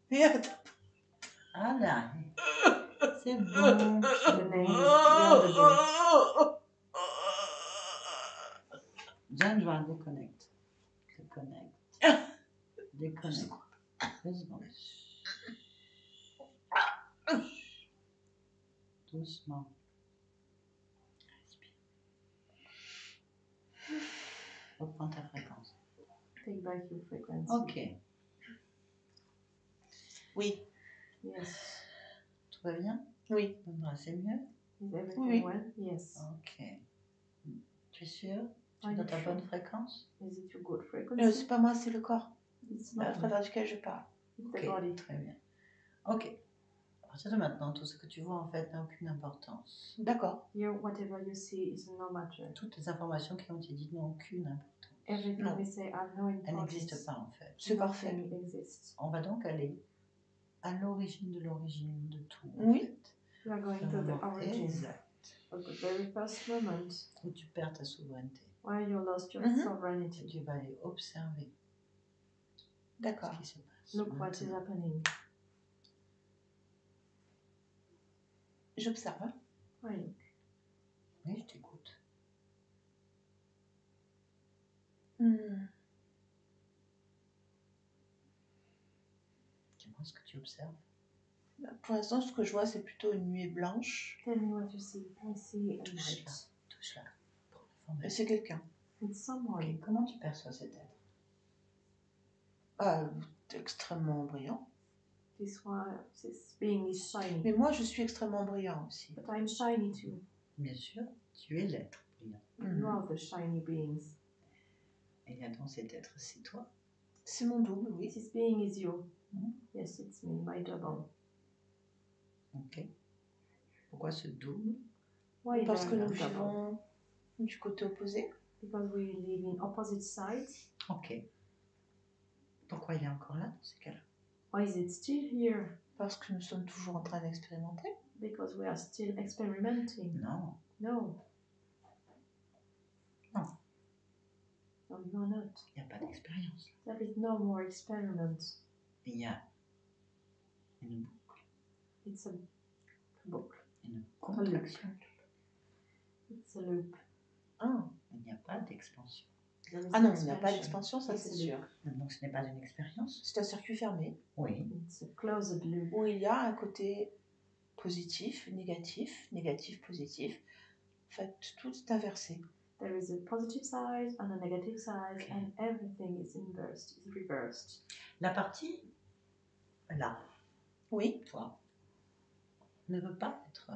Mais attends. Ah là. C'est bon. The name is beyond the boat. Zendra, déconnecte. Déconnecte. Déconnecte. 2 secondes. Doucement. Respire. Reprends ta fréquence. Take back your frequency. Ok. Oui, Yes. Tout va bien? oui. C'est mieux? Is everything Oui. well? Yes. Ok. Tu es sûr? Tu Are es dans you ta sure? bonne fréquence? Is it your good frequency? C'est pas moi, c'est le corps It's à not me. travers duquel je parle. It's the Ok, body. très bien. Ok. À partir de maintenant, tout ce que tu vois en fait n'a aucune importance. D'accord. Here, whatever you see is no matter. Toutes les informations qui ont été dites n'ont aucune importance. Everything No. we say have no Elles importance. n'existent pas en fait. C'est parfait. Nothing exists. On va donc aller à l'origine de tout. Oui. En fait. We are going Un to the moment origin exact of the very first moment où tu perds ta souveraineté. where you lost your Mhm. Et sovereignty. tu vas aller observer D'accord. ce qui se passe. Look what is maintenant. happening. J'observe. Hein. I look. Oui, je t'écoute. Dis-moi ce que tu observes. Pour l'instant, ce que je vois, c'est plutôt une nuée blanche. Tell me what you see. I see a Touche là. light. Touche là. Prends Et l'information. c'est quelqu'un. It's someone. Ok, comment tu perçois cet être? Ah, extrêmement brillant. This being is shiny. Mais moi, je suis extrêmement brillant aussi. But I'm shiny too. Bien sûr, tu es l'être brillant. You are the shiny beings. Et il y a dans cet être, c'est toi. C'est mon double, oui. This being is you. Mhm. Yes, it's me, my double. Ok. Pourquoi ce double? Why Parce there que is nous a double? vivons du côté opposé. Because we live in opposite sides. Ok. Pourquoi il est encore là dans ces cas-là? Why is it still here? Parce que nous sommes toujours en train d'expérimenter. Because we are still experimenting. Non. No. Non. No, you are not. Il n'y a pas d'expérience. There is no more experiment. Il y a une boucle, It's a book. une contraction. It's a loop. Ah, Il n'y a pas d'expansion. There is ah no non, il n'y a pas expansion. d'expansion, ça It's c'est a sûr. loop. Donc ce n'est pas une expérience. C'est un circuit fermé Oui. It's a closed loop. où il y a un côté positif, négatif, négatif, positif. En fait, tout est inversé. There is a positive side and a negative side, Okay. and everything is inversed, is reversed. La partie là, Oui, toi, ne veut pas être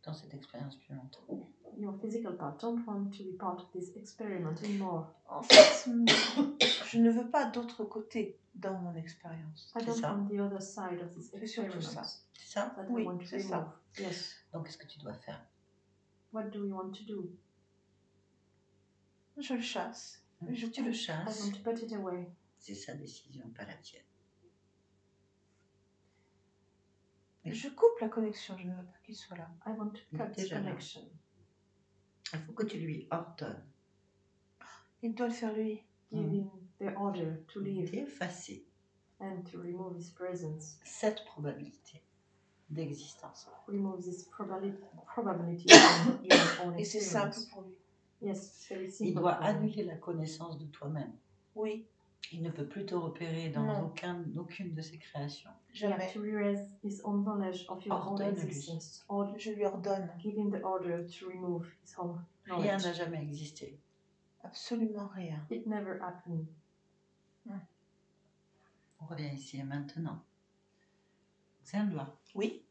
dans cette expérience plus longtemps. Your physical part don't want to be part of this experiment anymore. En fait, je ne veux pas d'autre côté dans mon expérience. I C'est don't ça. want the other side of this C'est surtout experiment ça. C'est ça? that Oui, I want to c'est remove. ça. Yes. Donc, qu'est-ce que tu dois faire? What do we want to do? Je le chasse. Je Tu le I chasses. want to put it away. C'est sa décision, pas la tienne. Je coupe la connexion, je ne veux pas qu'il soit là. I want to Il est cut déjà là. connection. Il faut que tu lui ordonnes Il doit le faire lui. Give him the order to leave d'effacer and to remove his presence. cette probabilité d'existence. Remove this probability from your own Et c'est simple experience. pour lui. Yes, it's very Il simple. doit for him. annuler la connaissance de toi-même. Oui, Il ne peut plus te repérer dans Non. aucune de ses créations. He has jamais. to erase his own knowledge of your own Ordonne-lui. existence. Or Je lui ordonne give him the order to remove his own Rien n'a knowledge. jamais existé. absolument rien. It never happened. On revient ici et maintenant. C'est un doigt. Oui,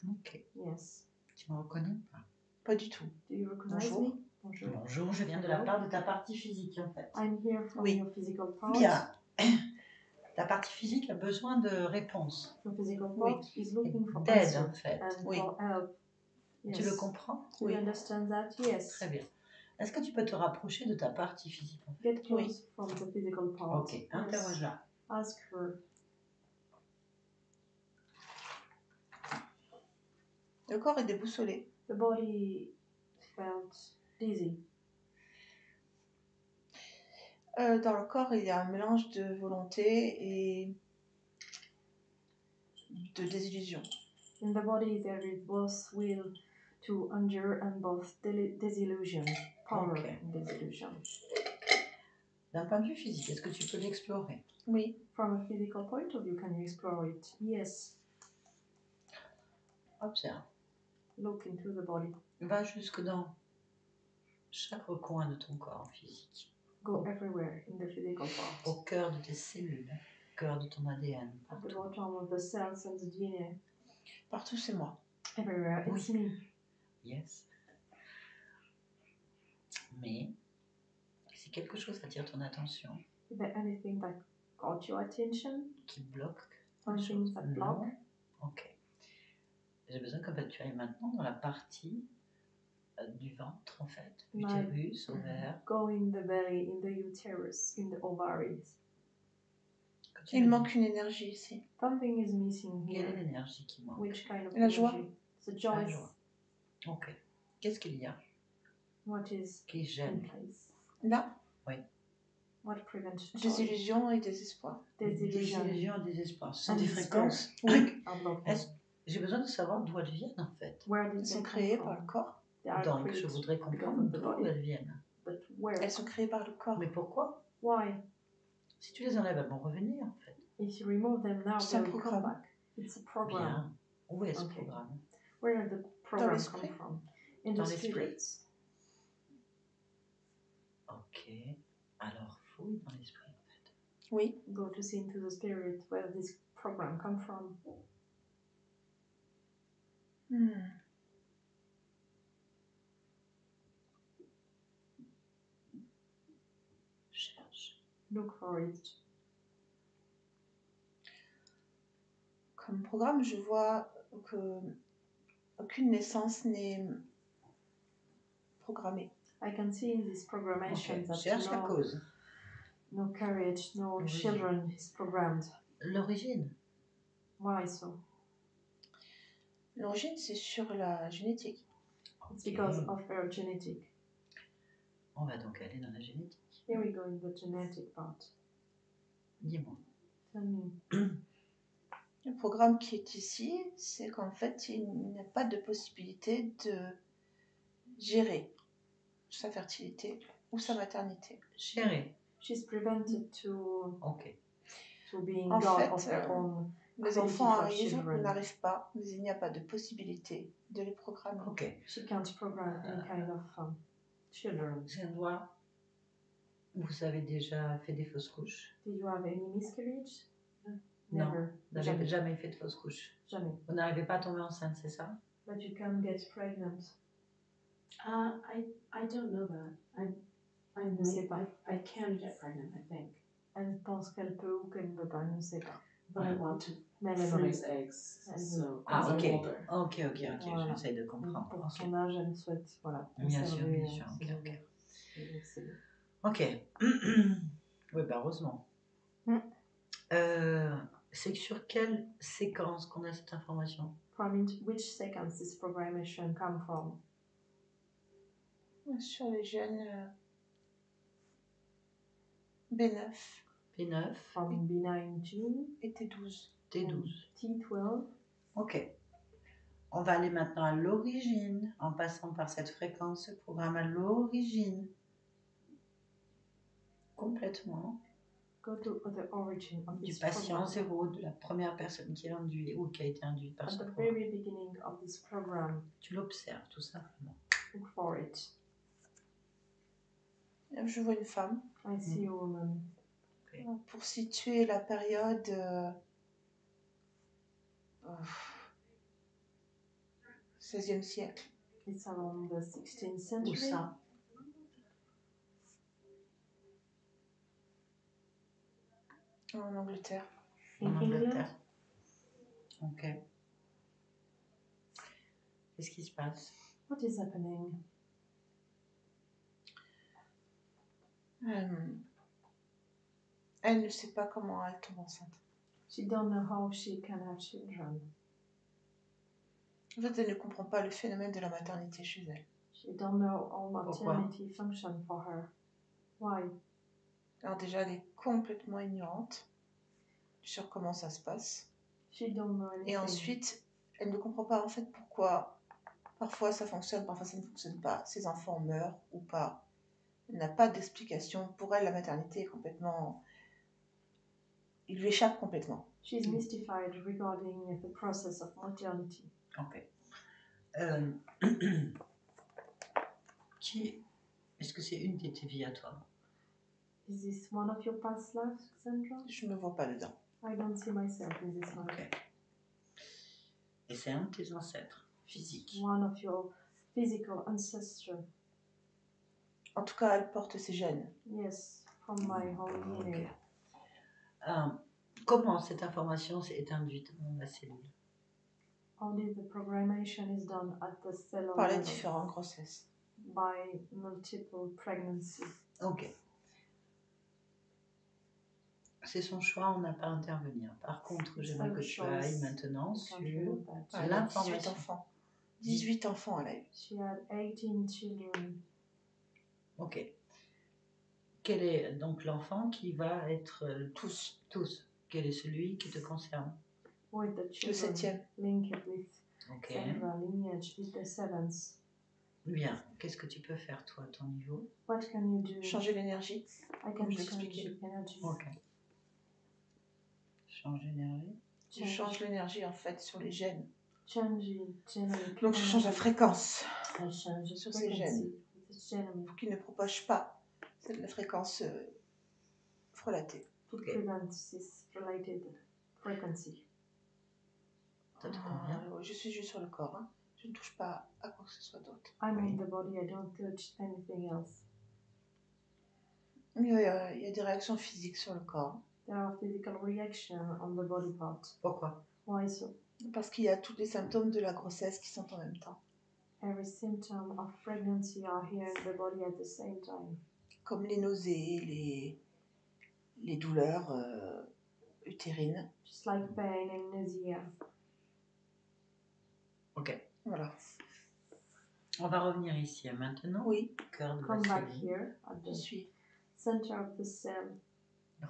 Ok. Yes. Tu me reconnais ou pas? pas du tout. Do you recognize Bonjour. me? Bonjour. Bonjour, je viens de la part de ta partie physique en fait. I'm here from Oui. your physical part. Bien. Ta partie physique a besoin de réponses, Your physical Oui. part is looking for d'aide answers en fait. and Oui. for help. Yes. Tu le comprends? Do Oui. you understand that? Yes. Très bien. Est-ce que tu peux te rapprocher de ta partie physique en fait? Get close from the physical part. Ok, Yes. interroge-la. Ask her. Le corps est déboussolé. The body felt dizzy. Dans le corps, il y a un mélange de volonté et de désillusion. In the body, there is both will to endure and both disillusion, power Okay. and disillusion. D'un point de vue physique, est-ce que tu peux l'explorer? Oui, From a physical point of view, can you explore it? Yes. Observe. Look into the body. Va jusque dans chaque recoin de ton corps physique, Go everywhere in the physical part. au cœur de tes cellules, au cœur de ton ADN. At the bottom of the cells and the DNA. partout c'est moi. Everywhere, it's me. Yes. Mais si quelque chose attire ton attention, Is there anything that caught your attention? qui bloque Something quelque chose, that non? block? Ok. J'ai besoin que tu ailles maintenant dans la partie du ventre en fait, My- utérus, ovaire. Go in the belly, in the uterus, in the ovaries. Que tu Il me manque dis, une énergie ici. Something is missing quelle est here. l'énergie qui manque? Which kind of La joie. energy? The joy. La joie. Ok. Qu'est-ce qu'il y a What is qui in gêne? place? Là, What prevents joy? désillusion et désespoir. Disillusion. Désillusion et désespoir. Ce sont And des despair. fréquences. Oui. Are blocking. Est-ce- J'ai besoin de savoir d'où elles viennent en fait. Where did Elles they sont come créées from? par le corps. They are Donc je created, voudrais comprendre because of the d'où body. elles viennent. but where? Elles sont créées par le corps. Mais pourquoi? Why? Si tu les enlèves, elles vont revenir en fait. If you remove them now, C'est un they will come programme. back. It's a program. Bien. Où est ce Okay. programme? Where did the program l'esprit. come from? In Dans the l'esprit. spirits. Ok. Alors fouille dans l'esprit en fait. Oui, Go to see into the spirit where this program come from. Cherche. Look for it. Comme programme, je vois que aucune naissance n'est programmée. I can see in this programmation Ok. that Cherche la cause. no carriage, no Oui. children is programmed. L'origine. Why so? L'origine, c'est sur la génétique. It's Ok. because of her genetic. On va donc aller dans la génétique. Here we go in the genetic part. Dis-moi. Tell me. Le programme qui est ici, c'est qu'en fait, il n'y a pas de possibilité de gérer sa fertilité ou sa maternité. Chérie. She's prevented to Ok. being En God fait, of her own. Les ability enfants for arrivent, children. n'arrivent pas, mais il n'y a pas de possibilité de les programmer. Ok. She can't program any kind of children. C'est un doigt. Vous avez déjà fait des fausses couches? Did you have any miscarriage? Non. Never. Vous n'avez jamais fait de fausses couches. Jamais. Vous n'arrivez pas à tomber enceinte, c'est ça? But you can get pregnant. I don't know that. I Ne sais pas. I can get pregnant, I think. Elle pense qu'elle peut ou qu'elle ne peut pas, elle ne sait pas. But I want to Mais elle aimerait. freeze eggs. Elle So Ah, as ok. I'm older. Ok, Voilà. j'essaie de comprendre. Pour Ok. son âge, elle souhaite voilà, Bien sûr, conserver bien sûr. Ok, ses ok. ovaires. C'est bien. Ok. Oui, bah heureusement. Mm. C'est sur quelle séquence qu'on a cette information? From which sequence this programmation come from? Sur les jeunes B9 P9 From B9 gene et T12. T12. T12. Ok. On va aller maintenant à l'origine, en passant par cette fréquence, ce programme à l'origine. Complètement. Go to the origin of Du this patient program. zéro, de la première personne qui est induite ou qui a été induite par At ce the programme. very beginning of this program, Tu l'observes tout simplement. look for it. Je vois une femme. I see a woman. Pour situer la période 16e siècle. It's around the 16th Où century. ça? En Angleterre. En In Angleterre. Ok. Qu'est-ce qui se passe? What is happening? Elle ne sait pas comment elle tombe enceinte. She don't know how she can have children. En fait, elle ne comprend pas le phénomène de la maternité chez elle. She don't know how Pourquoi? maternity function for her. Why? Alors déjà, elle est complètement ignorante sur comment ça se passe. She don't know anything. Et ensuite, elle ne comprend pas en fait pourquoi parfois ça fonctionne, parfois ça ne fonctionne pas. Ses enfants meurent ou pas. Elle n'a pas d'explication. Pour elle, la maternité est complètement... Il lui échappe complètement. She's mystified regarding the process of maternity. Ok. Est-ce que c'est une de tes vies à toi? Is this one of your past lives, Sandra? Je ne me vois pas dedans. I don't see myself in this one. Ok. Et c'est un de tes ancêtres physiques. One of your physical ancestors. En tout cas, elle porte ses gènes. Yes, from my home DNA. Comment cette information est induite dans la cellule? How did the programmation is done at the cellular Par les level? différentes grossesses. By multiple pregnancies. Ok. C'est son choix, on n'a pas à intervenir. Par contre, j'aimerais que tu ailles maintenant sur Elle a 18 l'information. enfants. 18 enfants, elle a eu. She had 18 children. Ok. Quel est donc l'enfant qui va être Tous. Quel est celui qui te concerne? With the Le children 7e. linked with Ok. Sandra lineage is the 7th. Bien. Qu'est-ce que tu peux faire toi à ton niveau? What can you do? Changer l'énergie. I comme can je change l'expliquais. the energy. Ok. Change d'énergie. Je change l'énergie en fait sur les gènes. Change genomic. Donc je change la fréquence I change the sur ces frequency with the genomic pour qu'ils ne propagent pas la fréquence frelatée. to Ok. prevent this related frequency. Ça te convient? Je suis juste sur le corps. Hein. Je ne touche pas à quoi que ce soit d'autre. I'm in the body, I don't touch anything else. Il y a des réactions physiques sur le corps. There are physical reactions on the body part. Pourquoi? Why so? Parce qu'il y a tous les symptômes de la grossesse qui sont en même temps. Every symptom of pregnancy are here in the body at the same time. Comme les nausées, les douleurs utérines. Just like pain and nausea. Ok. Voilà. On va revenir ici maintenant. Oui, Cœur de la Come back cellule. here at je the suis. center of the cell.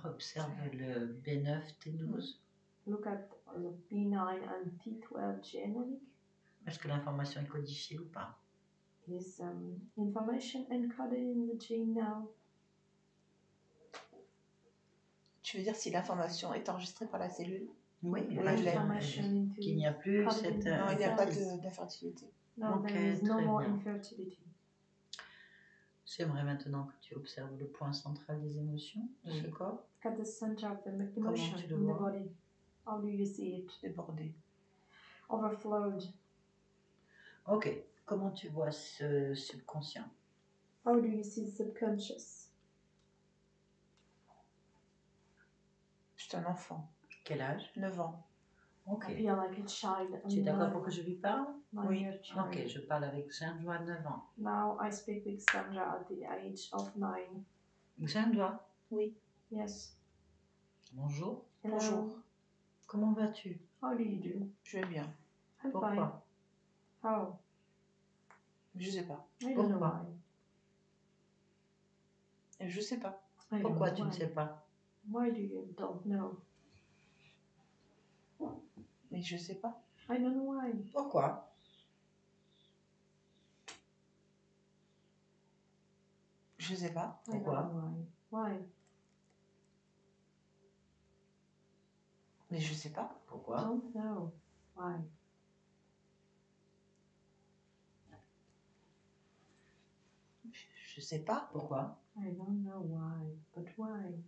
Observe le B9, T12. Look at the B9 and T12 genomic. Est-ce que l'information est codifiée ou pas? Is information encoded in the gene now? Tu veux dire si l'information est enregistrée par la cellule? Oui, Oui, elle est- Information into qu'il n'y a plus coded cette... in- Non, il n'y a pas infertilité. d'infertilité. No, Ok, there is no très more bien. infertility. J'aimerais maintenant que tu observes le point central des émotions de ce corps. Look at the center of the Comment emotion tu le in the vois? body. How do you see it? Débordé. Overflowed. Ok. Comment tu vois ce subconscient? How do you see the subconscious? C'est un enfant, Quel âge? 9 ans. Ok. I feel like a child. Tu es d'accord pour que je lui parle? Oui. 9-year child. Ok, je parle avec Jeanne-Joie, 9 ans. Now I speak with Sandra at the age of 9. Jeanne-Joie, Oui. Yes. bonjour. Hello. Bonjour. Comment vas-tu? How do you do? Je vais bien. I'm fine. Pourquoi? How? Je sais pas. I don't know Pourquoi? why. Et je sais pas. I don't Pourquoi know tu ne why. sais pas? Why do you don't know? Mais je sais pas. I don't know why. Pourquoi? Je sais pas. I don't Pourquoi? know why. Why? Mais je sais pas. Pourquoi? Don't know. Why? Je sais pas. Pourquoi? I don't know why. But why?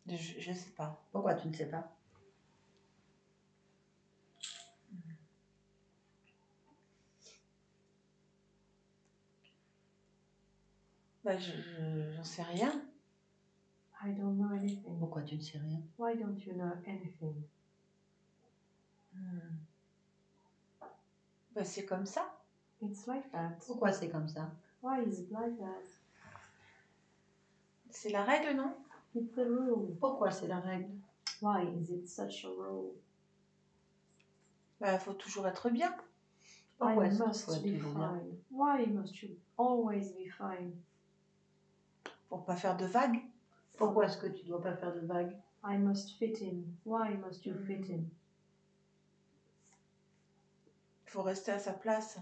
Je sais pas. Pourquoi tu ne sais pas? Bah, j'en sais rien. I don't know anything. Pourquoi tu ne sais rien? Why don't you know anything? Bah, c'est comme ça. It's like that. Pourquoi c'est comme ça? Why is it like that? C'est la règle, non? It's the rule. Pourquoi c'est la règle? Why is it such a rule? Bah, faut toujours être bien. Pourquoi I est-ce qu'il must faut être be toujours bien? fine. Why must you always be fine? Pour pas faire de vagues. Pourquoi est-ce que tu dois pas faire de vagues? I must fit in. Why must you fit in? Faut rester à sa place.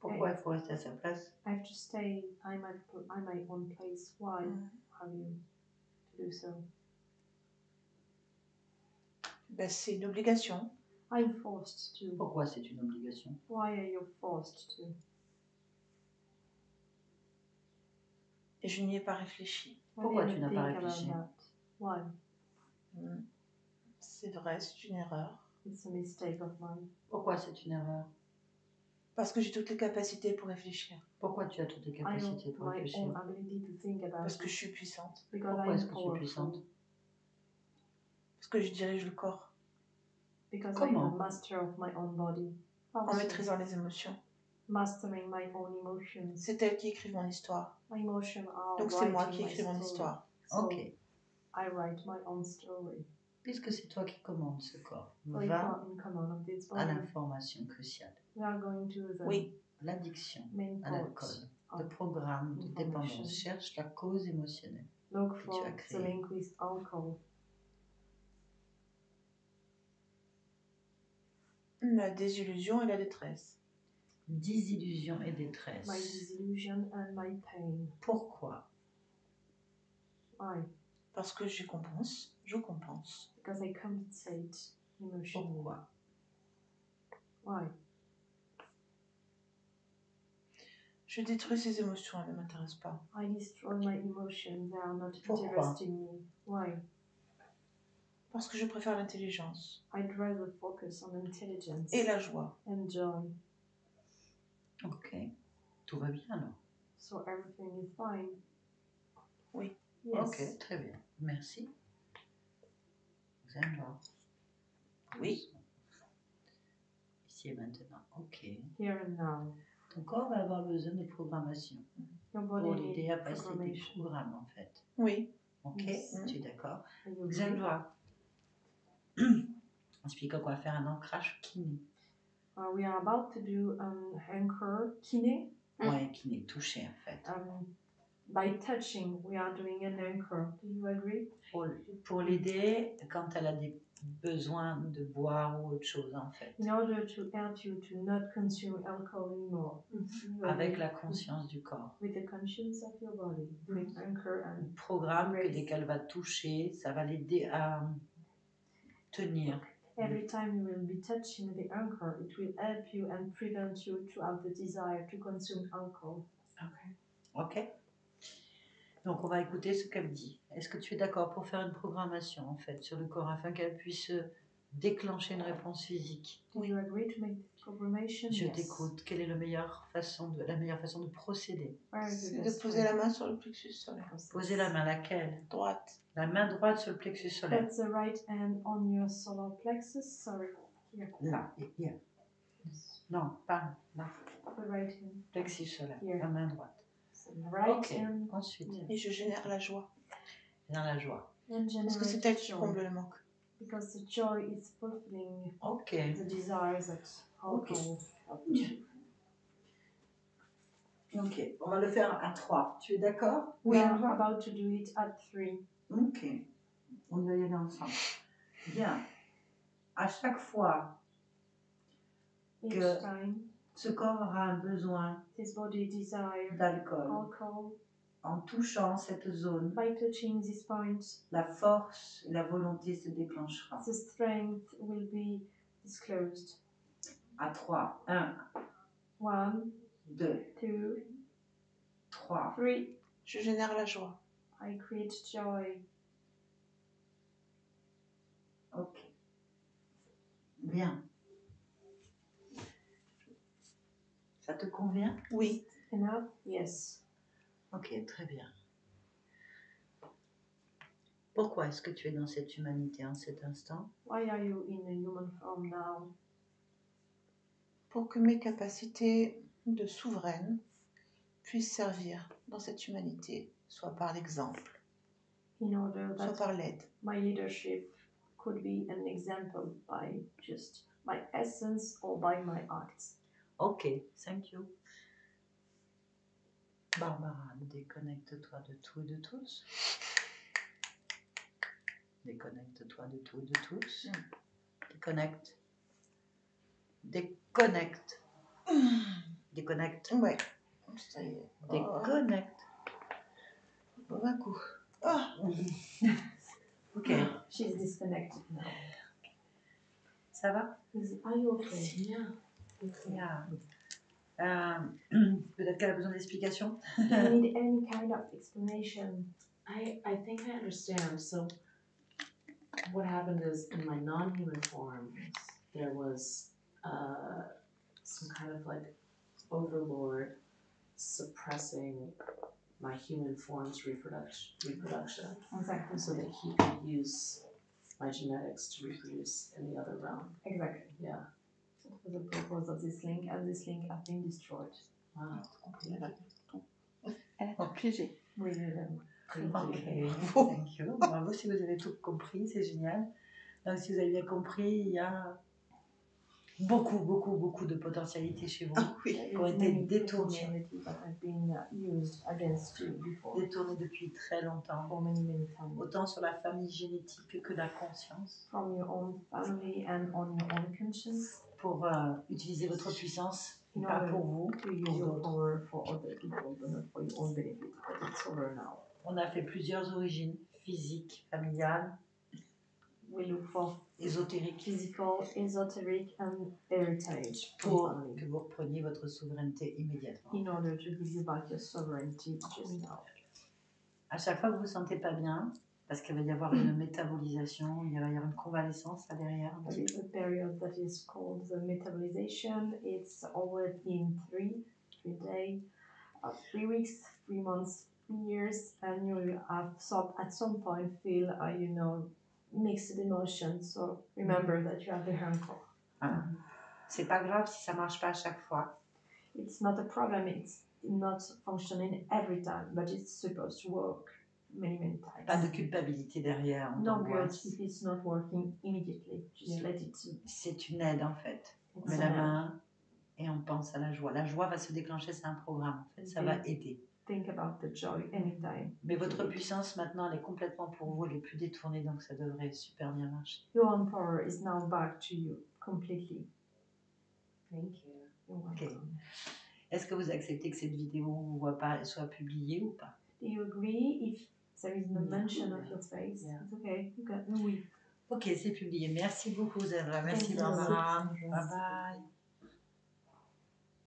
Pourquoi il faut rester à sa place? I have to stay in my own place. Why have you to do so? Bah, c'est une obligation. I'm forced to. Pourquoi c'est une obligation? Why are you forced to? Et je n'y ai pas réfléchi. Pourquoi I tu didn't n'as pas think about réfléchi? that. Why? C'est vrai, c'est une erreur. It's a mistake of mine. Pourquoi c'est une erreur? Parce que j'ai toutes les capacités pour réfléchir. Pourquoi tu as toutes les I have capacités pour my réfléchir? own ability to think about Parce que it je suis puissante. because Pourquoi I est-ce am que tu es powerful. puissante? Parce que je dirige le corps. Because Comment? I'm the master of my own body. En Also, maîtrisant les émotions. mastering my own emotions. C'est elle qui écrit mon histoire. My emotions are Donc c'est moi writing qui my écris mon story. histoire. So Ok. I write my own story. Puisque c'est toi qui commandes ce corps, So if you va are in command of this à body, l'information cruciale. we are going to the Oui. L'addiction main à part. l'alcool, le of programme de information. dépendance. Cherche la cause émotionnelle. Look que tu for as the créé. link with alcohol. La désillusion et la détresse. Désillusion et My détresse. disillusion and my pain. Pourquoi? Why? Parce que je compense. Because I compensate emotionally. Pourquoi? Why? Je détruis ces émotions, elles ne m'intéressent pas. I destroy my emotions. They are not Pourquoi? interesting me. Why? Parce que je préfère l'intelligence I'd rather focus on intelligence et la joie. and joy. Ok. Tout va bien alors. So everything is fine. Oui. Yes. Ok, très bien. Merci. Vous allez voir. Oui. Ici et maintenant. Ok. Here and now. Ton corps va avoir besoin de programmation Your pour body l'aider needs à passer des programmation. programmes en fait. Oui. Ok, Yes. tu es d'accord? Are you J'aime agree? voir. Explique qu'on va faire un ancrage kiné. We are about to do an anchor kiné. Ouais, kiné, touché en fait. By touching, we are doing an anchor. Do you agree? Pour l'aider quand elle a des besoins de boire ou autre chose en fait. In order to help you to not consume alcohol anymore. You Avec agree? la conscience du corps. With the conscience of your body. Doing anchor Un and programme que Grace. dès qu'elle va toucher, ça va l'aider à tenir. every time you will be touching the anchor, it will help you and prevent you to have the desire to consume alcohol. Ok? Donc on va écouter ce qu'elle dit. Est-ce que tu es d'accord pour faire une programmation en fait sur le corps afin qu'elle puisse déclencher une réponse physique. Do you agree to make the confirmation? Je Yes. t'écoute. Quelle est la meilleure façon de procéder? Where is the C'est de best poser way la main sur le plexus solaire. to process? Poser la main, laquelle? Droite. La main droite sur le plexus solaire. Put the right hand on your solar plexus. Sorry. Here. Là, hier. Non, pas là. The right hand. Plexus solaire, Here. la main droite. So the right Ok, hand. ensuite, Yes. Et je génère la joie. dans la joie. And Parce que c'est generate elle qui joy. comble le manque. Because the joy is fulfilling Ok, the desires that are Ok. called. ok. On va le faire à 3. Tu es d'accord? We on are va. about to do it at 3. Ok. On va y aller ensemble. Bien. À chaque fois, Each Que- time, ce corps aura un besoin this body desire d'alcool. alcohol. En touchant cette zone, By touching this point, la force et la volonté se déclenchera. the strength will be disclosed. À 3. 1, 1, 2, 2, 3. 3. Je génère la joie. I create joy. Ok. Bien. Ça te convient? Oui. Enough? Yes. Ok, très bien. Pourquoi est-ce que tu es dans cette humanité en cet instant? Why are you in a human form now? Pour que mes capacités de souveraine puissent servir dans cette humanité, soit par l'exemple, In order soit that par l'aide. my leadership could be an example by just my essence or by my acts. Ok, thank you. Barbara, déconnecte-toi de tout et de tous. Déconnecte-toi de tout et de tous. Déconnecte. Déconnecte. Déconnecte. Ouais. Ça y est. Déconnecte. Bon, un coup. Ah, Ok, She's disconnected now. ça va? Are you okay? Yeah. Yeah. Peut-être qu'elle a besoin d'explications. Do you need any kind of explanation? I think I understand. So what happened is in my non-human form, there was some kind of like overlord suppressing my human form's reproduction Exactly. so that he could use my genetics to reproduce in the other realm. Exactly. Yeah. That was the purpose of this link, and this link has been destroyed. Wow. elle a tout piégé. Really, Ok, thank you. Bravo si vous avez tout compris, c'est génial. Donc, si vous avez bien compris, il y a beaucoup de potentialités chez vous, Ah oui. qui ont été détournées. opportunities that have been used against you before Détournées depuis très longtemps, for many times. autant sur la famille génétique que la conscience, From your own family and on your own conscience, pour utiliser votre puissance, in pas order pour vous, to pour use your d'autres. power for other people, but not for your own benefit. But it's over now. On a fait plusieurs origines, physiques, familiales, We look for ésotériques, physical, esoteric, and heritage pour from family que vous repreniez votre souveraineté immédiatement. in order to give you back your sovereignty just now. À chaque fois que vous ne vous sentez pas bien, parce qu'il va y avoir une métabolisation, il va y avoir une convalescence là derrière, un petit There is a period that is called the metabolization. It's over in three days, 3 weeks, 3 months, 3 years, and you will have at some point feel, mixed emotions. So remember that you have the encore. C'est pas grave si ça marche pas à chaque fois. It's not a problem. It's not functioning every time, but it's supposed to work many times. Pas de culpabilité derrière. No guilt d'angoisse. if it's not working immediately. Just let it. C'est une aide en fait. On It's met an la aid. main et on pense à la joie. La joie va se déclencher, c'est un programme en fait. Ça Oui. va aider. Think about the joy anytime. Mais votre puissance maintenant, elle est complètement pour vous, elle est plus détournée, donc ça devrait super bien marcher. Your own power is now back to you completely. Thank you. You're welcome. Est-ce que vous acceptez que cette vidéo ne voit pas, soit publiée ou pas? Do you agree if there is no Yeah. mention of your face? Yeah. It's okay. You got oui. Ok, c'est publié. Merci beaucoup, Zebra. Merci, Thank you. Barbara. Bye bye.